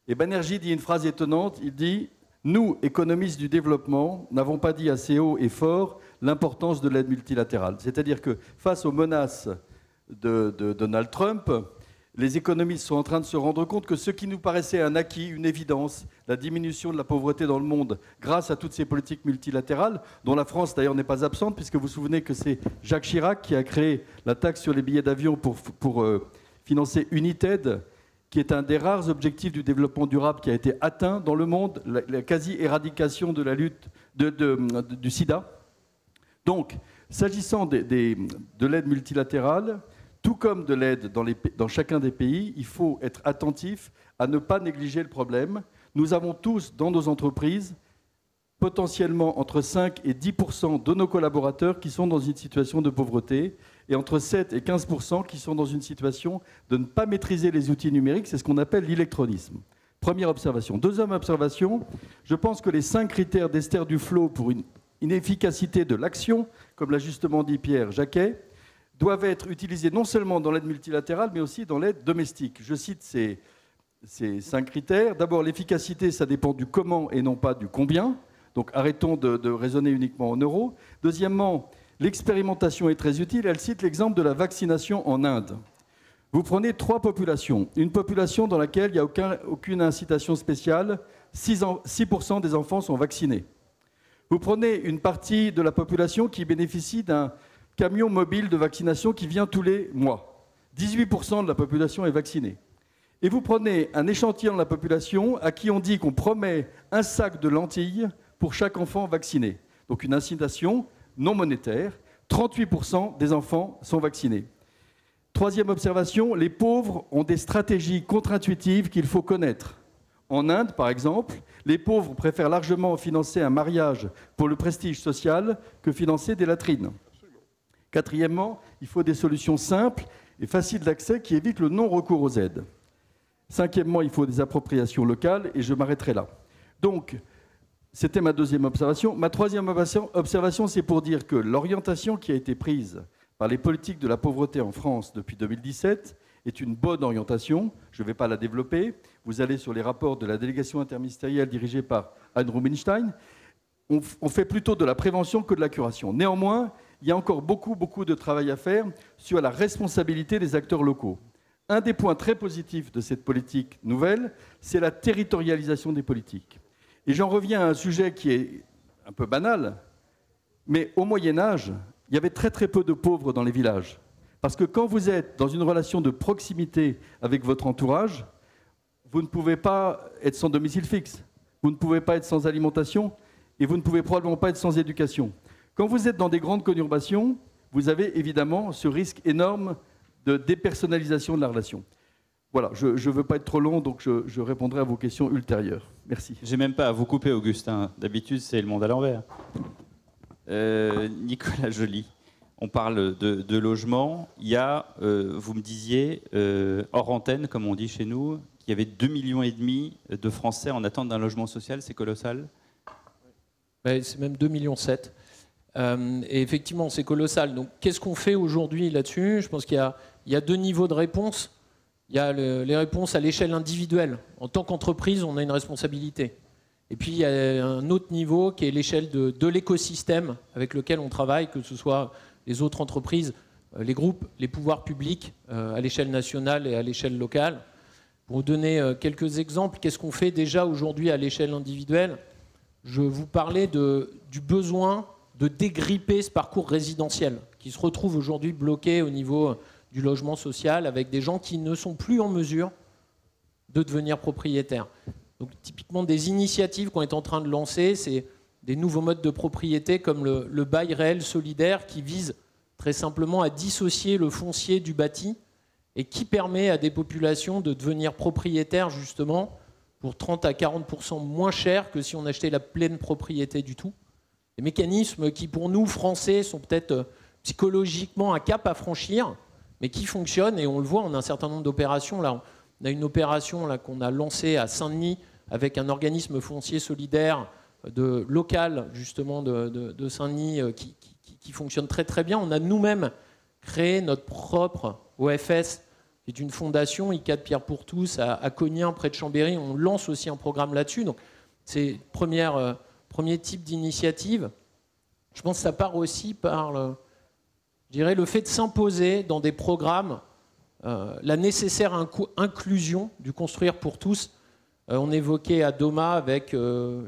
Et Banerjee dit une phrase étonnante, il dit « Nous, économistes du développement, n'avons pas dit assez haut et fort l'importance de l'aide multilatérale. » C'est-à-dire que face aux menaces de Donald Trump, les économistes sont en train de se rendre compte que ce qui nous paraissait un acquis, une évidence, la diminution de la pauvreté dans le monde grâce à toutes ces politiques multilatérales, dont la France d'ailleurs n'est pas absente, puisque vous vous souvenez que c'est Jacques Chirac qui a créé la taxe sur les billets d'avion pour financer United, qui est un des rares objectifs du développement durable qui a été atteint dans le monde, la quasi-éradication de la lutte du sida. Donc, s'agissant de l'aide multilatérale, tout comme de l'aide dans chacun des pays, il faut être attentif à ne pas négliger le problème. Nous avons tous, dans nos entreprises, potentiellement entre 5 et 10% de nos collaborateurs qui sont dans une situation de pauvreté et entre 7 et 15% qui sont dans une situation de ne pas maîtriser les outils numériques. C'est ce qu'on appelle l'électronisme. Première observation. Deuxième observation, je pense que les 5 critères d'Esther Duflo pour une efficacité de l'action, comme l'a justement dit Pierre Jacquet, doivent être utilisés non seulement dans l'aide multilatérale, mais aussi dans l'aide domestique. Je cite ces 5 critères. D'abord, l'efficacité, ça dépend du comment et non pas du combien. Donc arrêtons de raisonner uniquement en euros. Deuxièmement, l'expérimentation est très utile. Elle cite l'exemple de la vaccination en Inde. Vous prenez 3 populations. Une population dans laquelle il n'y a aucune incitation spéciale, 6% des enfants sont vaccinés. Vous prenez une partie de la population qui bénéficie d'un camion mobile de vaccination qui vient tous les mois. 18% de la population est vaccinée. Et vous prenez un échantillon de la population à qui on dit qu'on promet un sac de lentilles pour chaque enfant vacciné. Donc une incitation non monétaire. 38% des enfants sont vaccinés. Troisième observation, les pauvres ont des stratégies contre-intuitives qu'il faut connaître. En Inde, par exemple, les pauvres préfèrent largement financer un mariage pour le prestige social que financer des latrines. Quatrièmement, il faut des solutions simples et faciles d'accès qui évitent le non-recours aux aides. Cinquièmement, il faut des appropriations locales et je m'arrêterai là. Donc, c'était ma deuxième observation. Ma troisième observation, c'est pour dire que l'orientation qui a été prise par les politiques de la pauvreté en France depuis 2017 est une bonne orientation. Je ne vais pas la développer. Vous allez sur les rapports de la délégation interministérielle dirigée par Anne Rubinstein. On fait plutôt de la prévention que de la curation. Néanmoins, il y a encore beaucoup de travail à faire sur la responsabilité des acteurs locaux. Un des points très positifs de cette politique nouvelle, c'est la territorialisation des politiques. Et j'en reviens à un sujet qui est un peu banal, mais au Moyen-Âge, il y avait très peu de pauvres dans les villages. Parce que quand vous êtes dans une relation de proximité avec votre entourage, vous ne pouvez pas être sans domicile fixe, vous ne pouvez pas être sans alimentation et vous ne pouvez probablement pas être sans éducation. Quand vous êtes dans des grandes conurbations, vous avez évidemment ce risque énorme de dépersonnalisation de la relation. Voilà, je ne veux pas être trop long, donc je répondrai à vos questions ultérieures. Merci. J'ai même pas à vous couper, Augustin. D'habitude, c'est le monde à l'envers. Nicolas Joly, on parle de logement. Il y a, vous me disiez, hors antenne, comme on dit chez nous, qu'il y avait 2,5 millions de Français en attente d'un logement social. C'est colossal. C'est même 2,7 millions. Et effectivement, c'est colossal. Donc, qu'est-ce qu'on fait aujourd'hui là-dessus? Je pense qu'il y a 2 niveaux de réponse. Il y a les réponses à l'échelle individuelle. En tant qu'entreprise, on a une responsabilité. Et puis, il y a un autre niveau qui est l'échelle de l'écosystème avec lequel on travaille, que ce soit les autres entreprises, les groupes, les pouvoirs publics à l'échelle nationale et à l'échelle locale. Pour vous donner quelques exemples, qu'est-ce qu'on fait déjà aujourd'hui à l'échelle individuelle? Je vous parlais du besoin de dégripper ce parcours résidentiel qui se retrouve aujourd'hui bloqué au niveau du logement social avec des gens qui ne sont plus en mesure de devenir propriétaires. Donc typiquement des initiatives qu'on est en train de lancer, c'est des nouveaux modes de propriété comme le bail réel solidaire qui vise très simplement à dissocier le foncier du bâti et qui permet à des populations de devenir propriétaires justement pour 30 à 40% moins cher que si on achetait la pleine propriété du tout. Des mécanismes qui pour nous Français sont peut-être psychologiquement un cap à franchir, mais qui fonctionnent et on le voit, on a un certain nombre d'opérations là. On a une opération là qu'on a lancée à Saint-Denis avec un organisme foncier solidaire local justement de Saint-Denis qui fonctionne très bien. On a nous-mêmes créé notre propre OFS, qui est une fondation, ICAD Pierre pour tous, à Cognien, près de Chambéry. On lance aussi un programme là-dessus. Donc c'est premier type d'initiative. Je pense que ça part aussi par le fait de s'imposer dans des programmes la nécessaire inclusion du construire pour tous. On évoquait à Doma avec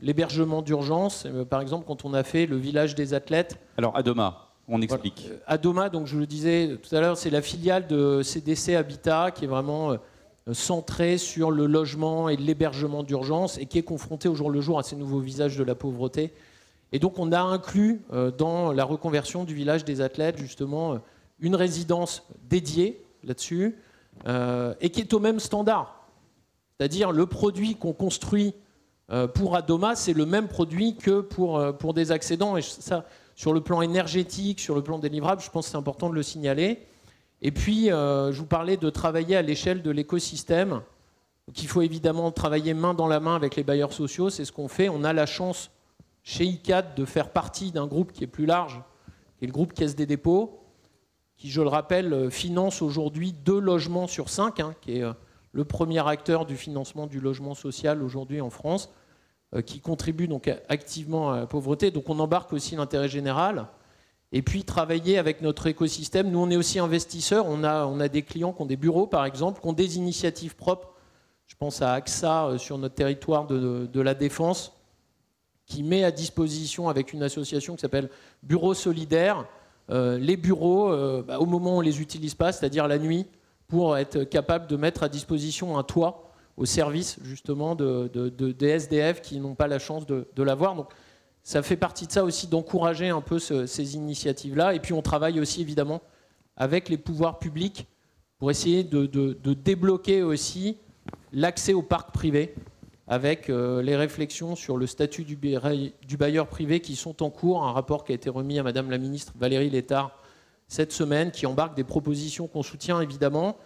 l'hébergement d'urgence, par exemple quand on a fait le village des athlètes. Alors à Doma, on explique. Voilà. À Doma, donc je le disais tout à l'heure, c'est la filiale de CDC Habitat qui est vraiment centrée sur le logement et l'hébergement d'urgence et qui est confrontée au jour le jour à ces nouveaux visages de la pauvreté. Et donc on a inclus dans la reconversion du village des athlètes justement une résidence dédiée là-dessus et qui est au même standard. C'est-à-dire le produit qu'on construit Pour Adoma, c'est le même produit que pour des accédants. Et ça, sur le plan énergétique, sur le plan des livrables, je pense que c'est important de le signaler. Et puis, je vous parlais de travailler à l'échelle de l'écosystème. Donc, il faut évidemment travailler main dans la main avec les bailleurs sociaux. C'est ce qu'on fait. On a la chance, chez ICAD, de faire partie d'un groupe qui est plus large, qui est le groupe Caisse des dépôts, qui, je le rappelle, finance aujourd'hui 2 logements sur 5, qui est le premier acteur du financement du logement social aujourd'hui en France, qui contribue donc activement à la pauvreté. Donc on embarque aussi l'intérêt général. Et puis travailler avec notre écosystème. Nous, on est aussi investisseurs. On a des clients qui ont des bureaux, par exemple, qui ont des initiatives propres. Je pense à AXA sur notre territoire de la Défense, qui met à disposition avec une association qui s'appelle Bureau Solidaire, les bureaux au moment où on ne les utilise pas, c'est-à-dire la nuit, pour être capable de mettre à disposition un toit au service justement des SDF qui n'ont pas la chance de l'avoir. Donc ça fait partie de ça aussi, d'encourager un peu ces initiatives-là. Et puis on travaille aussi évidemment avec les pouvoirs publics pour essayer de débloquer aussi l'accès au parc privé, avec les réflexions sur le statut du bailleur privé qui sont en cours. Un rapport qui a été remis à Madame la ministre Valérie Létard cette semaine, qui embarque des propositions qu'on soutient évidemment,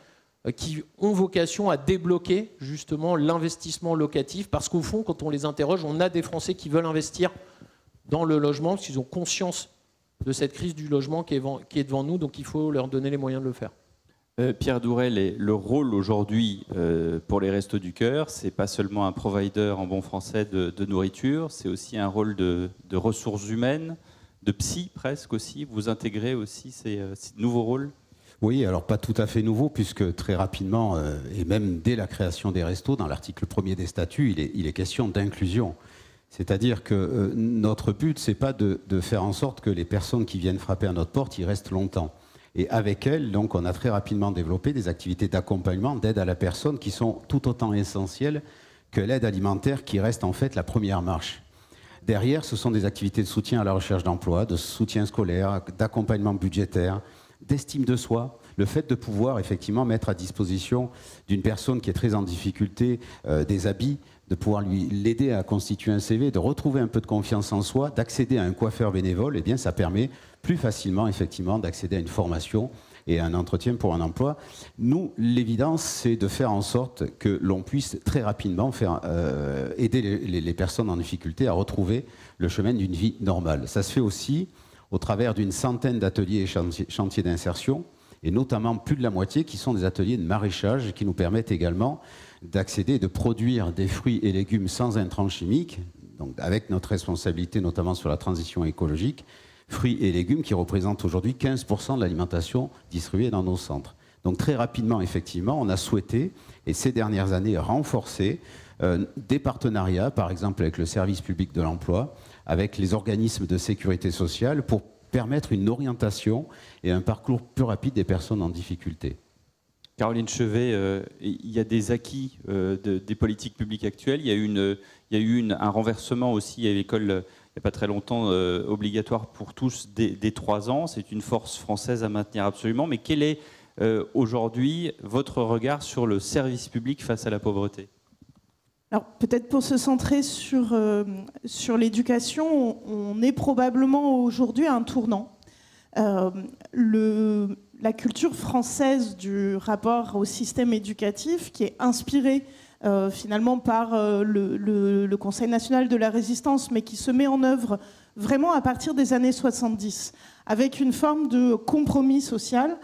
qui ont vocation à débloquer justement l'investissement locatif, parce qu'au fond, quand on les interroge, on a des Français qui veulent investir dans le logement, parce qu'ils ont conscience de cette crise du logement qui est devant nous, donc il faut leur donner les moyens de le faire. Pierre Dourel, le rôle aujourd'hui pour les Restos du Cœur, c'est pas seulement un provider en bon français de nourriture, c'est aussi un rôle de ressources humaines, de psy presque aussi. Vous intégrez aussi ces nouveaux rôles? Oui, alors pas tout à fait nouveau, puisque très rapidement, et même dès la création des restos, dans l'article 1er des statuts, il est question d'inclusion. C'est-à-dire que notre but, c'est pas de faire en sorte que les personnes qui viennent frapper à notre porte y restent longtemps. Et avec elles, donc, on a très rapidement développé des activités d'accompagnement, d'aide à la personne, qui sont tout autant essentielles que l'aide alimentaire, qui reste en fait la première marche. Derrière, ce sont des activités de soutien à la recherche d'emploi, de soutien scolaire, d'accompagnement budgétaire, d'estime de soi. Le fait de pouvoir effectivement mettre à disposition d'une personne qui est très en difficulté des habits, de pouvoir l'aider à constituer un CV, de retrouver un peu de confiance en soi, d'accéder à un coiffeur bénévole, eh bien ça permet plus facilement effectivement d'accéder à une formation et à un entretien pour un emploi. Nous, l'évidence, c'est de faire en sorte que l'on puisse très rapidement aider les personnes en difficulté à retrouver le chemin d'une vie normale. Ça se fait aussi au travers d'une centaine d'ateliers et chantiers d'insertion, et notamment plus de la moitié qui sont des ateliers de maraîchage qui nous permettent également d'accéder et de produire des fruits et légumes sans intrants chimiques, donc avec notre responsabilité notamment sur la transition écologique, fruits et légumes qui représentent aujourd'hui 15% de l'alimentation distribuée dans nos centres. Donc très rapidement, effectivement, on a souhaité, et ces dernières années, renforcer des partenariats, par exemple avec le service public de l'emploi, avec les organismes de sécurité sociale, pour permettre une orientation et un parcours plus rapide des personnes en difficulté. Caroline Chevet, il y a des acquis des politiques publiques actuelles. Il y a eu un renversement aussi à l'école, il n'y a pas très longtemps, obligatoire pour tous dès 3 ans. C'est une force française à maintenir absolument. Mais quel est aujourd'hui votre regard sur le service public face à la pauvreté ? Alors peut-être pour se centrer sur l'éducation, on est probablement aujourd'hui à un tournant. La culture française du rapport au système éducatif, qui est inspirée finalement par le Conseil national de la résistance, mais qui se met en œuvre vraiment à partir des années 70, avec une forme de compromis social,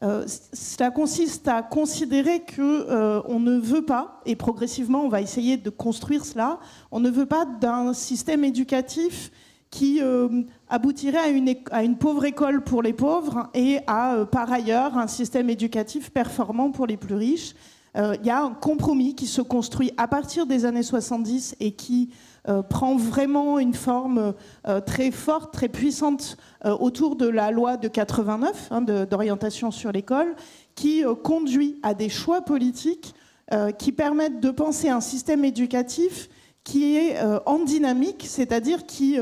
cela consiste à considérer qu'on ne veut pas, et progressivement on va essayer de construire cela, on ne veut pas d'un système éducatif qui aboutirait à une pauvre école pour les pauvres et à, par ailleurs, un système éducatif performant pour les plus riches. Il y a un compromis qui se construit à partir des années 70 et qui prend vraiment une forme très forte, très puissante autour de la loi de 89, d'orientation sur l'école, qui conduit à des choix politiques qui permettent de penser un système éducatif qui est en dynamique, c'est-à-dire qui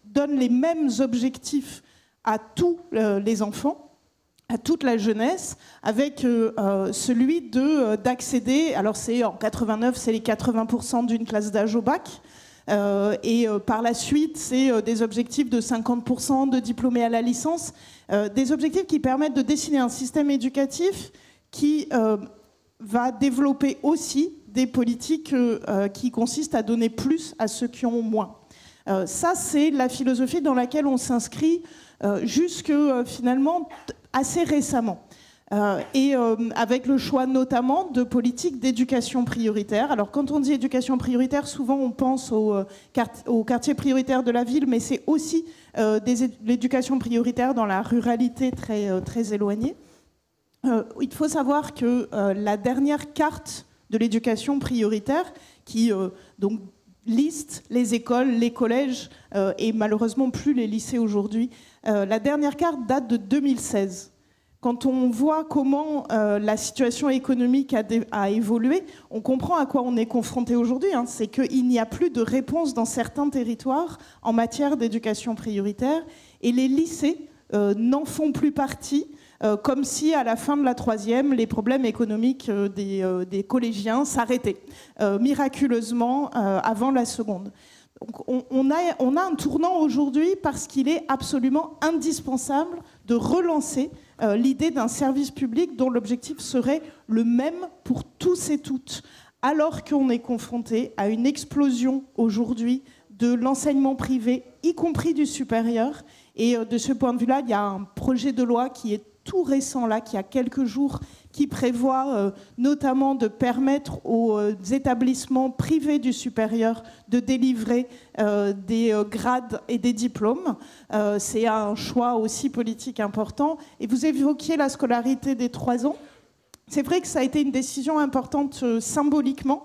donne les mêmes objectifs à tous les enfants, à toute la jeunesse, avec celui d'accéder, alors c'est en 89, c'est les 80% d'une classe d'âge au bac, et par la suite, c'est des objectifs de 50% de diplômés à la licence, des objectifs qui permettent de dessiner un système éducatif qui va développer aussi des politiques qui consistent à donner plus à ceux qui ont moins. Ça, c'est la philosophie dans laquelle on s'inscrit jusque finalement assez récemment. Et avec le choix notamment de politiques d'éducation prioritaire. Alors quand on dit éducation prioritaire, souvent on pense au quartier prioritaire de la ville, mais c'est aussi l'éducation prioritaire dans la ruralité très éloignée. Il faut savoir que la dernière carte de l'éducation prioritaire, qui donc liste les écoles, les collèges et malheureusement plus les lycées aujourd'hui, la dernière carte date de 2016. Quand on voit comment la situation économique a évolué, on comprend à quoi on est confronté aujourd'hui. Hein. C'est qu'il n'y a plus de réponse dans certains territoires en matière d'éducation prioritaire et les lycées n'en font plus partie, comme si à la fin de la troisième, les problèmes économiques des collégiens s'arrêtaient miraculeusement avant la seconde. Donc on a un tournant aujourd'hui parce qu'il est absolument indispensable de relancer l'idée d'un service public dont l'objectif serait le même pour tous et toutes, alors qu'on est confronté à une explosion aujourd'hui de l'enseignement privé, y compris du supérieur. Et de ce point de vue-là, il y a un projet de loi qui est tout récent, là, qui a quelques jours, qui prévoit notamment de permettre aux établissements privés du supérieur de délivrer des grades et des diplômes. C'est un choix aussi politique important. Et vous évoquiez la scolarité des 3 ans. C'est vrai que ça a été une décision importante symboliquement.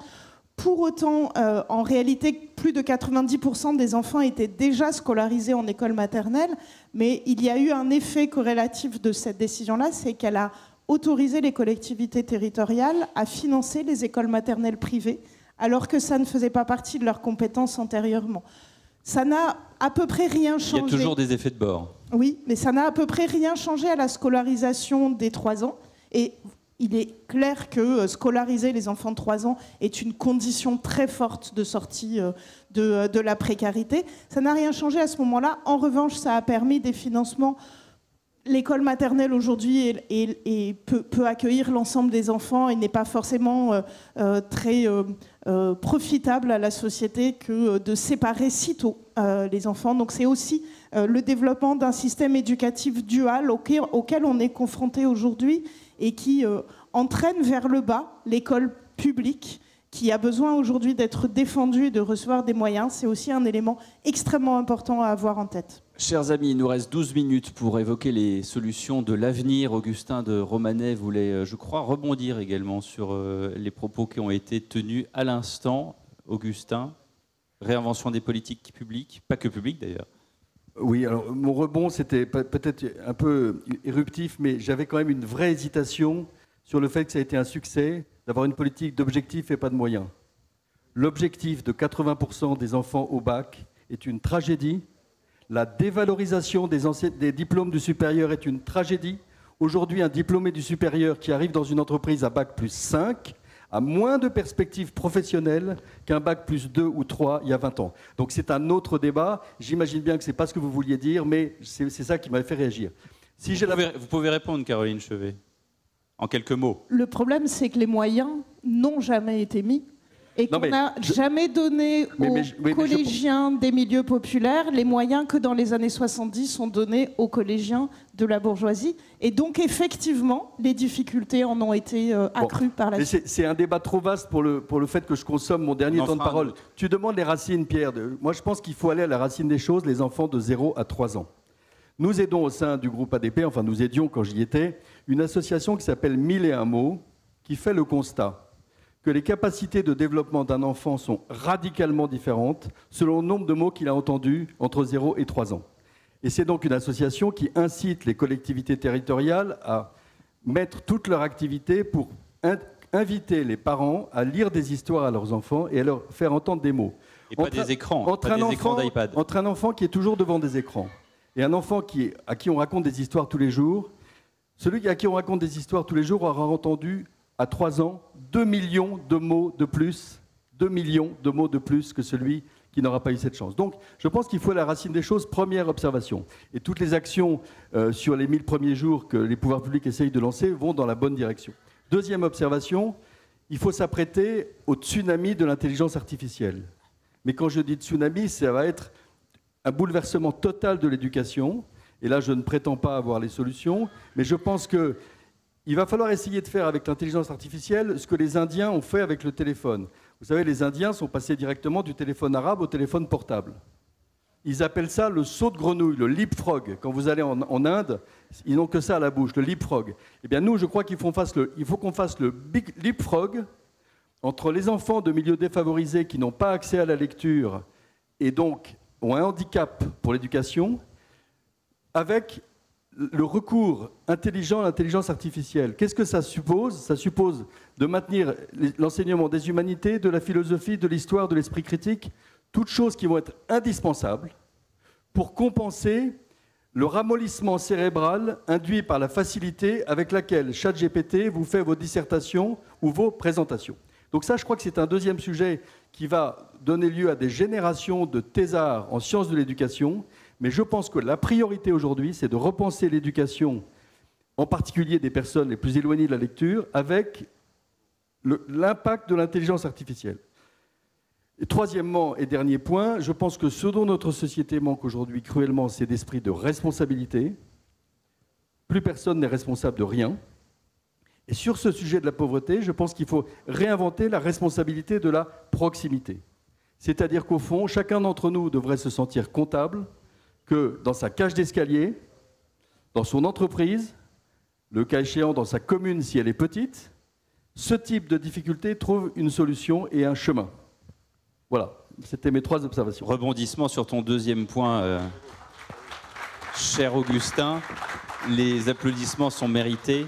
Pour autant, en réalité, plus de 90% des enfants étaient déjà scolarisés en école maternelle, mais il y a eu un effet corrélatif de cette décision-là, c'est qu'elle a autorisé les collectivités territoriales à financer les écoles maternelles privées, alors que ça ne faisait pas partie de leurs compétences antérieurement. Ça n'a à peu près rien changé. Il y a toujours des effets de bord. Oui, mais ça n'a à peu près rien changé à la scolarisation des 3 ans. Et il est clair que scolariser les enfants de 3 ans est une condition très forte de sortie de la précarité. Ça n'a rien changé à ce moment-là. En revanche, ça a permis des financements. L'école maternelle aujourd'hui peut accueillir l'ensemble des enfants et n'est pas forcément très profitable à la société que de séparer si tôt les enfants. Donc c'est aussi le développement d'un système éducatif dual auquel on est confronté aujourd'hui et qui entraîne vers le bas l'école publique qui a besoin aujourd'hui d'être défendue et de recevoir des moyens. C'est aussi un élément extrêmement important à avoir en tête. Chers amis, il nous reste 12 minutes pour évoquer les solutions de l'avenir. Augustin de Romanet voulait, je crois, rebondir également sur les propos qui ont été tenus à l'instant. Augustin, réinvention des politiques publiques, pas que publiques d'ailleurs. Oui, alors mon rebond, c'était peut-être un peu éruptif, mais j'avais quand même une vraie hésitation sur le fait que ça a été un succès d'avoir une politique d'objectifs et pas de moyens. L'objectif de 80% des enfants au bac est une tragédie. La dévalorisation des diplômes du supérieur est une tragédie. Aujourd'hui, un diplômé du supérieur qui arrive dans une entreprise à bac plus 5 a moins de perspectives professionnelles qu'un bac plus 2 ou 3 il y a 20 ans. Donc c'est un autre débat. J'imagine bien que ce n'est pas ce que vous vouliez dire, mais c'est ça qui m'a fait réagir. Vous pouvez répondre, Caroline Chevet, en quelques mots. Le problème, c'est que les moyens n'ont jamais été mis. Et qu'on n'a jamais donné aux collégiens des milieux populaires les moyens que dans les années 70 sont donnés aux collégiens de la bourgeoisie. Et donc, effectivement, les difficultés en ont été accrues par la suite. C'est un débat trop vaste pour le fait que je consomme mon dernier temps de parole. Tu demandes les racines, Pierre. Moi, je pense qu'il faut aller à la racine des choses, les enfants de 0 à 3 ans. Nous aidons au sein du groupe ADP, enfin nous aidions quand j'y étais, une association qui s'appelle 1001 mots, qui fait le constat que les capacités de développement d'un enfant sont radicalement différentes selon le nombre de mots qu'il a entendus entre 0 et 3 ans. Et c'est donc une association qui incite les collectivités territoriales à mettre toute leur activité pour inviter les parents à lire des histoires à leurs enfants et à leur faire entendre des mots. Et pas des écrans, pas des écrans d'iPad. Entre un enfant qui est toujours devant des écrans et un enfant à qui on raconte des histoires tous les jours, Celui à qui on raconte des histoires tous les jours aura entendu à 3 ans 2 millions de mots de plus, 2 millions de mots de plus que celui qui n'aura pas eu cette chance. Donc, je pense qu'il faut la racine des choses, première observation. Et toutes les actions sur les 1000 premiers jours que les pouvoirs publics essayent de lancer vont dans la bonne direction. Deuxième observation, il faut s'apprêter au tsunami de l'intelligence artificielle. Mais quand je dis tsunami, ça va être un bouleversement total de l'éducation. Et là, je ne prétends pas avoir les solutions, mais je pense qu'il va falloir essayer de faire avec l'intelligence artificielle ce que les Indiens ont fait avec le téléphone. Vous savez, les Indiens sont passés directement du téléphone arabe au téléphone portable. Ils appellent ça le saut de grenouille, le leapfrog. Quand vous allez en Inde, ils n'ont que ça à la bouche, le leapfrog. Eh bien, nous, je crois qu'il faut qu'on fasse le big leapfrog entre les enfants de milieux défavorisés qui n'ont pas accès à la lecture et donc ont un handicap pour l'éducation, avec le recours intelligent à l'intelligence artificielle. Qu'est-ce que ça suppose? Ça suppose de maintenir l'enseignement des humanités, de la philosophie, de l'histoire, de l'esprit critique, toutes choses qui vont être indispensables pour compenser le ramollissement cérébral induit par la facilité avec laquelle ChatGPT vous fait vos dissertations ou vos présentations. Donc ça, je crois que c'est un deuxième sujet qui va donner lieu à des générations de thésards en sciences de l'éducation. Mais je pense que la priorité aujourd'hui, c'est de repenser l'éducation, en particulier des personnes les plus éloignées de la lecture, avec l'impact de l'intelligence artificielle. Et troisièmement et dernier point, je pense que ce dont notre société manque aujourd'hui cruellement, c'est d'esprit de responsabilité. Plus personne n'est responsable de rien. Et sur ce sujet de la pauvreté, je pense qu'il faut réinventer la responsabilité de la proximité. C'est-à-dire qu'au fond, chacun d'entre nous devrait se sentir comptable que dans sa cage d'escalier, dans son entreprise, le cas échéant dans sa commune si elle est petite, ce type de difficulté trouve une solution et un chemin. Voilà, c'était mes 3 observations. Rebondissement sur ton deuxième point, cher Augustin, les applaudissements sont mérités.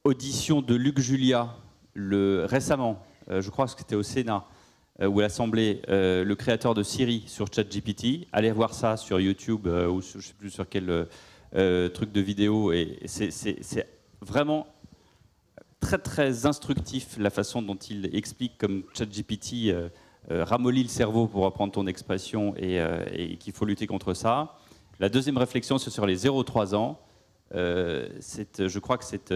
Audition de Luc Julia récemment, je crois que c'était au Sénat, ou à l'Assemblée, le créateur de Siri sur ChatGPT. Allez voir ça sur YouTube ou je ne sais plus sur quel truc de vidéo. Et c'est vraiment très très instructif la façon dont il explique comme ChatGPT ramollit le cerveau, pour reprendre ton expression, et qu'il faut lutter contre ça. La deuxième réflexion, c'est sur les 0-3 ans. Je crois que c'est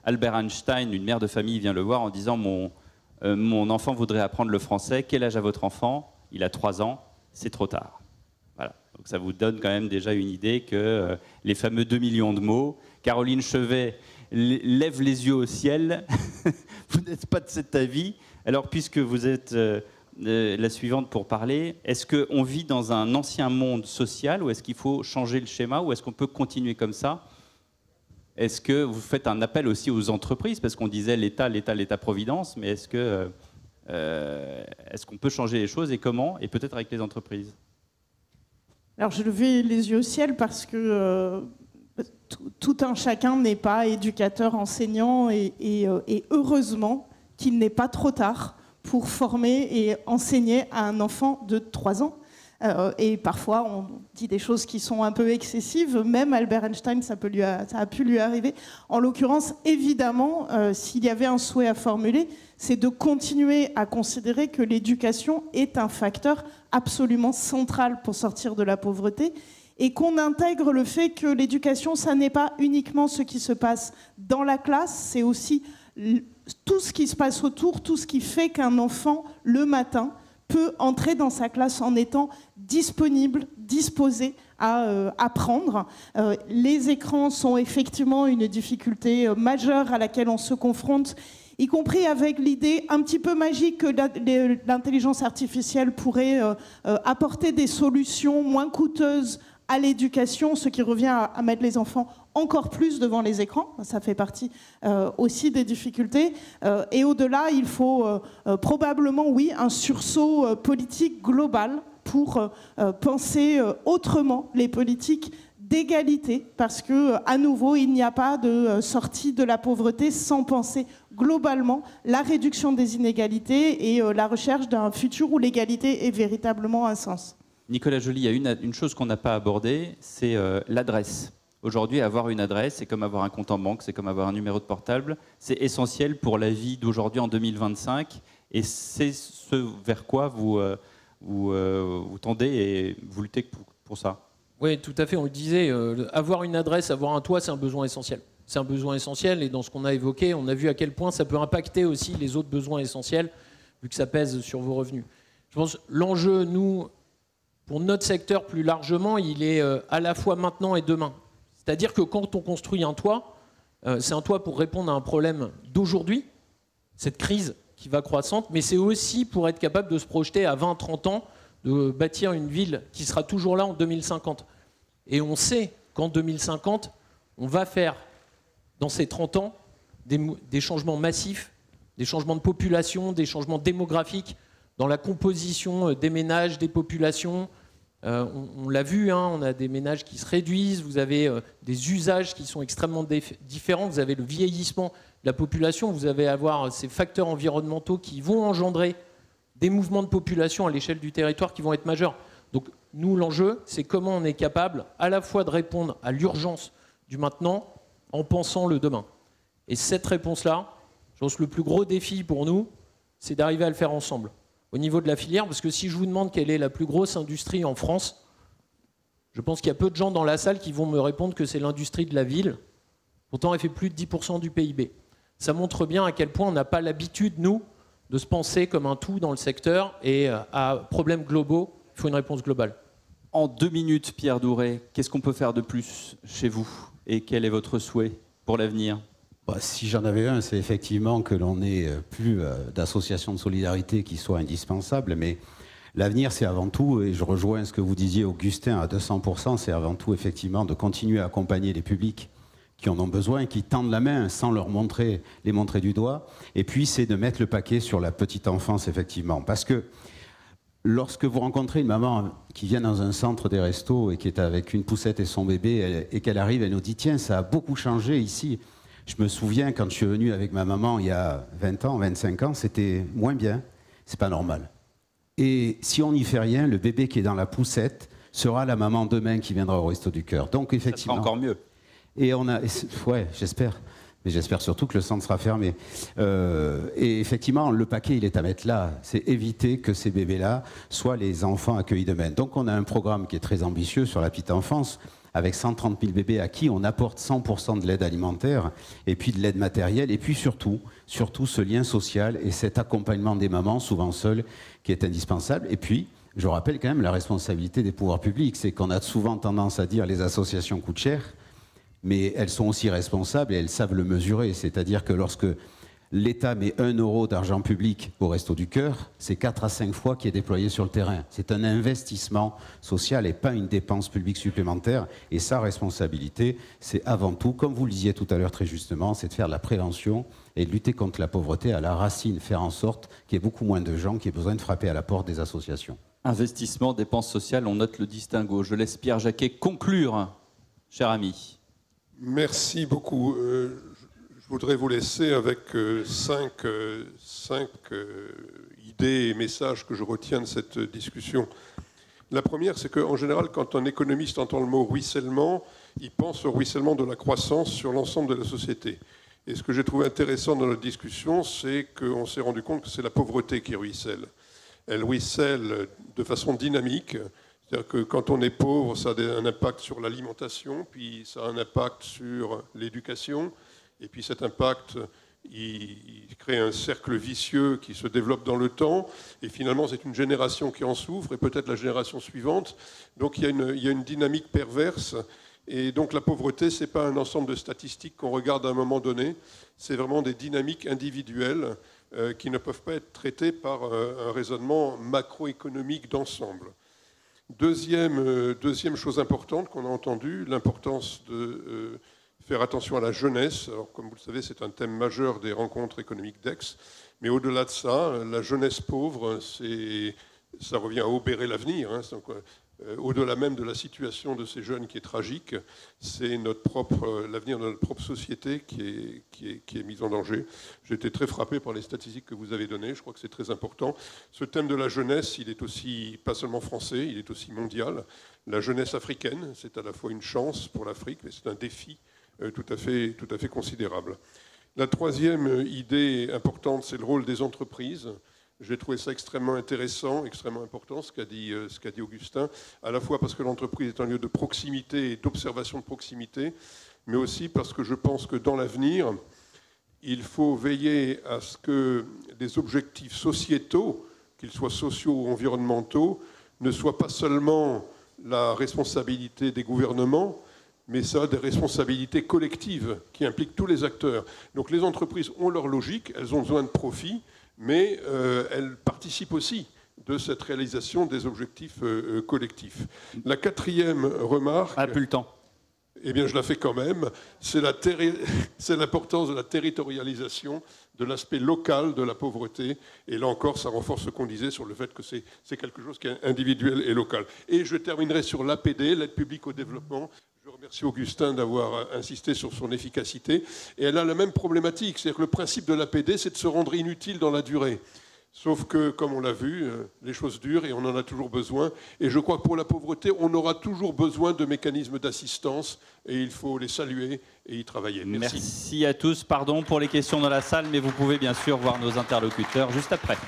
Albert Einstein, une mère de famille, vient le voir en disant mon enfant voudrait apprendre le français. Quel âge a votre enfant? Il a 3 ans. C'est trop tard. Voilà. Donc ça vous donne quand même déjà une idée que les fameux 2 millions de mots. Caroline Chevet lève les yeux au ciel. Vous n'êtes pas de cet avis. Alors, puisque vous êtes la suivante pour parler, est-ce qu'on vit dans un ancien monde social ou est-ce qu'il faut changer le schéma ou est-ce qu'on peut continuer comme ça? Est-ce que vous faites un appel aussi aux entreprises? Parce qu'on disait l'État-providence, mais est-ce qu'on peut changer les choses et comment? Et peut-être avec les entreprises. Alors je levais les yeux au ciel parce que tout un chacun n'est pas éducateur, enseignant et heureusement qu'il n'est pas trop tard pour former et enseigner à un enfant de 3 ans. Et parfois, on dit des choses qui sont un peu excessives. Même Albert Einstein, ça a pu lui arriver. En l'occurrence, évidemment, s'il y avait un souhait à formuler, c'est de continuer à considérer que l'éducation est un facteur absolument central pour sortir de la pauvreté et qu'on intègre le fait que l'éducation, ça n'est pas uniquement ce qui se passe dans la classe, c'est aussi tout ce qui se passe autour, tout ce qui fait qu'un enfant, le matin, peut entrer dans sa classe en étant disponible, disposé à apprendre. Les écrans sont effectivement une difficulté majeure à laquelle on se confronte, y compris avec l'idée un petit peu magique que l'intelligence artificielle pourrait apporter des solutions moins coûteuses à l'éducation, ce qui revient à mettre les enfants encore plus devant les écrans. Ça fait partie aussi des difficultés. Et au-delà, il faut probablement, oui, un sursaut politique global pour penser autrement les politiques d'égalité, parce que, à nouveau, il n'y a pas de sortie de la pauvreté sans penser globalement la réduction des inégalités et la recherche d'un futur où l'égalité est véritablement un sens. Nicolas Joly, il y a une chose qu'on n'a pas abordée, c'est l'adresse. Aujourd'hui, avoir une adresse, c'est comme avoir un compte en banque, c'est comme avoir un numéro de portable. C'est essentiel pour la vie d'aujourd'hui en 2025. Et c'est ce vers quoi vous tendez et vous luttez pour ça. Oui, tout à fait. On le disait, avoir une adresse, avoir un toit, c'est un besoin essentiel. C'est un besoin essentiel. Et dans ce qu'on a évoqué, on a vu à quel point ça peut impacter aussi les autres besoins essentiels, vu que ça pèse sur vos revenus. Je pense que l'enjeu, nous, pour notre secteur plus largement, il est à la fois maintenant et demain. C'est-à-dire que quand on construit un toit, c'est un toit pour répondre à un problème d'aujourd'hui, cette crise qui va croissante, mais c'est aussi pour être capable de se projeter à 20-30 ans, de bâtir une ville qui sera toujours là en 2050. Et on sait qu'en 2050, on va faire, dans ces 30 ans, des changements massifs, des changements de population, des changements démographiques dans la composition des ménages, des populations. On l'a vu, hein, on a des ménages qui se réduisent, vous avez des usages qui sont extrêmement différents, vous avez le vieillissement de la population, vous allez avoir ces facteurs environnementaux qui vont engendrer des mouvements de population à l'échelle du territoire qui vont être majeurs. Donc nous, l'enjeu, c'est comment on est capable à la fois de répondre à l'urgence du maintenant en pensant le demain. Et cette réponse-là, je pense que le plus gros défi pour nous, c'est d'arriver à le faire ensemble. Au niveau de la filière, parce que si je vous demande quelle est la plus grosse industrie en France, je pense qu'il y a peu de gens dans la salle qui vont me répondre que c'est l'industrie de la ville. Pourtant, elle fait plus de 10% du PIB. Ça montre bien à quel point on n'a pas l'habitude, nous, de se penser comme un tout dans le secteur et à problèmes globaux, il faut une réponse globale. En 2 minutes, Pierre Douret, qu'est-ce qu'on peut faire de plus chez vous et quel est votre souhait pour l'avenir ? Si j'en avais un, c'est effectivement que l'on n'ait plus d'associations de solidarité qui soient indispensables, mais l'avenir, c'est avant tout, et je rejoins ce que vous disiez, Augustin, à 200%, c'est avant tout effectivement de continuer à accompagner les publics qui en ont besoin, qui tendent la main sans les montrer du doigt, et puis c'est de mettre le paquet sur la petite enfance, effectivement, parce que lorsque vous rencontrez une maman qui vient dans un centre des restos et qui est avec une poussette et son bébé, et qu'elle arrive, elle nous dit « Tiens, ça a beaucoup changé ici ». Je me souviens, quand je suis venu avec ma maman il y a 20 ans, 25 ans, c'était moins bien. C'est pas normal. Et si on n'y fait rien, le bébé qui est dans la poussette sera la maman demain qui viendra au Resto du Cœur. Donc effectivement. Ça sera encore mieux. Et ouais, j'espère. Mais j'espère surtout que le centre sera fermé. Et effectivement, le paquet, il est à mettre là. C'est éviter que ces bébés-là soient les enfants accueillis demain. Donc on a un programme qui est très ambitieux sur la petite enfance, avec 130 000 bébés à qui on apporte 100% de l'aide alimentaire, et puis de l'aide matérielle, et puis surtout ce lien social et cet accompagnement des mamans, souvent seules, qui est indispensable. Et puis, je rappelle quand même la responsabilité des pouvoirs publics, c'est qu'on a souvent tendance à dire les associations coûtent cher, mais elles sont aussi responsables et elles savent le mesurer. C'est-à-dire que lorsque l'État met 1 euro d'argent public au Resto du Cœur, c'est 4 à 5 fois qui est déployé sur le terrain. C'est un investissement social et pas une dépense publique supplémentaire. Et sa responsabilité, c'est avant tout, comme vous le disiez tout à l'heure très justement, c'est de faire de la prévention et de lutter contre la pauvreté à la racine, faire en sorte qu'il y ait beaucoup moins de gens qui aient besoin de frapper à la porte des associations. Investissement, dépenses sociales, on note le distinguo. Je laisse Pierre Jacquet conclure, cher ami. Merci beaucoup. Je voudrais vous laisser avec 5 idées et messages que je retiens de cette discussion. La première, c'est qu'en général, quand un économiste entend le mot ruissellement, il pense au ruissellement de la croissance sur l'ensemble de la société. Et ce que j'ai trouvé intéressant dans notre discussion, c'est qu'on s'est rendu compte que c'est la pauvreté qui ruisselle. Elle ruisselle de façon dynamique. C'est-à-dire que quand on est pauvre, ça a un impact sur l'alimentation, puis ça a un impact sur l'éducation, et puis cet impact, il crée un cercle vicieux qui se développe dans le temps, et finalement c'est une génération qui en souffre, et peut-être la génération suivante. Donc il y a une dynamique perverse, et donc la pauvreté, ce n'est pas un ensemble de statistiques qu'on regarde à un moment donné, c'est vraiment des dynamiques individuelles qui ne peuvent pas être traitées par un raisonnement macroéconomique d'ensemble. Deuxième chose importante qu'on a entendue, l'importance de faire attention à la jeunesse. Alors, comme vous le savez, c'est un thème majeur des rencontres économiques d'Aix. Mais au-delà de ça, la jeunesse pauvre, ça revient à obérer l'avenir. Donc, au-delà même de la situation de ces jeunes qui est tragique, c'est l'avenir de notre propre société qui est mis en danger. J'ai été très frappé par les statistiques que vous avez données, je crois que c'est très important. Ce thème de la jeunesse, il est aussi pas seulement français, il est aussi mondial. La jeunesse africaine, c'est à la fois une chance pour l'Afrique, mais c'est un défi tout à fait considérable. La troisième idée importante, c'est le rôle des entreprises. J'ai trouvé ça extrêmement intéressant, extrêmement important, ce qu'a dit Augustin, à la fois parce que l'entreprise est un lieu de proximité et d'observation de proximité, mais aussi parce que je pense que dans l'avenir, il faut veiller à ce que les objectifs sociétaux, qu'ils soient sociaux ou environnementaux, ne soient pas seulement la responsabilité des gouvernements, mais ça, des responsabilités collectives qui impliquent tous les acteurs. Donc les entreprises ont leur logique, elles ont besoin de profit, mais elles participent aussi de cette réalisation des objectifs collectifs. La quatrième remarque... Ah, plus le temps. Eh bien, je la fais quand même. C'est l'importance de la territorialisation, de l'aspect local de la pauvreté. Et là encore, ça renforce ce qu'on disait sur le fait que c'est quelque chose qui est individuel et local. Et je terminerai sur l'APD, l'aide publique au développement. Je remercie Augustin d'avoir insisté sur son efficacité. Et elle a la même problématique. C'est-à-dire que le principe de l'APD, c'est de se rendre inutile dans la durée. Sauf que, comme on l'a vu, les choses durent et on en a toujours besoin. Et je crois que pour la pauvreté, on aura toujours besoin de mécanismes d'assistance et il faut les saluer et y travailler. Merci. Merci à tous. Pardon pour les questions dans la salle, mais vous pouvez bien sûr voir nos interlocuteurs juste après.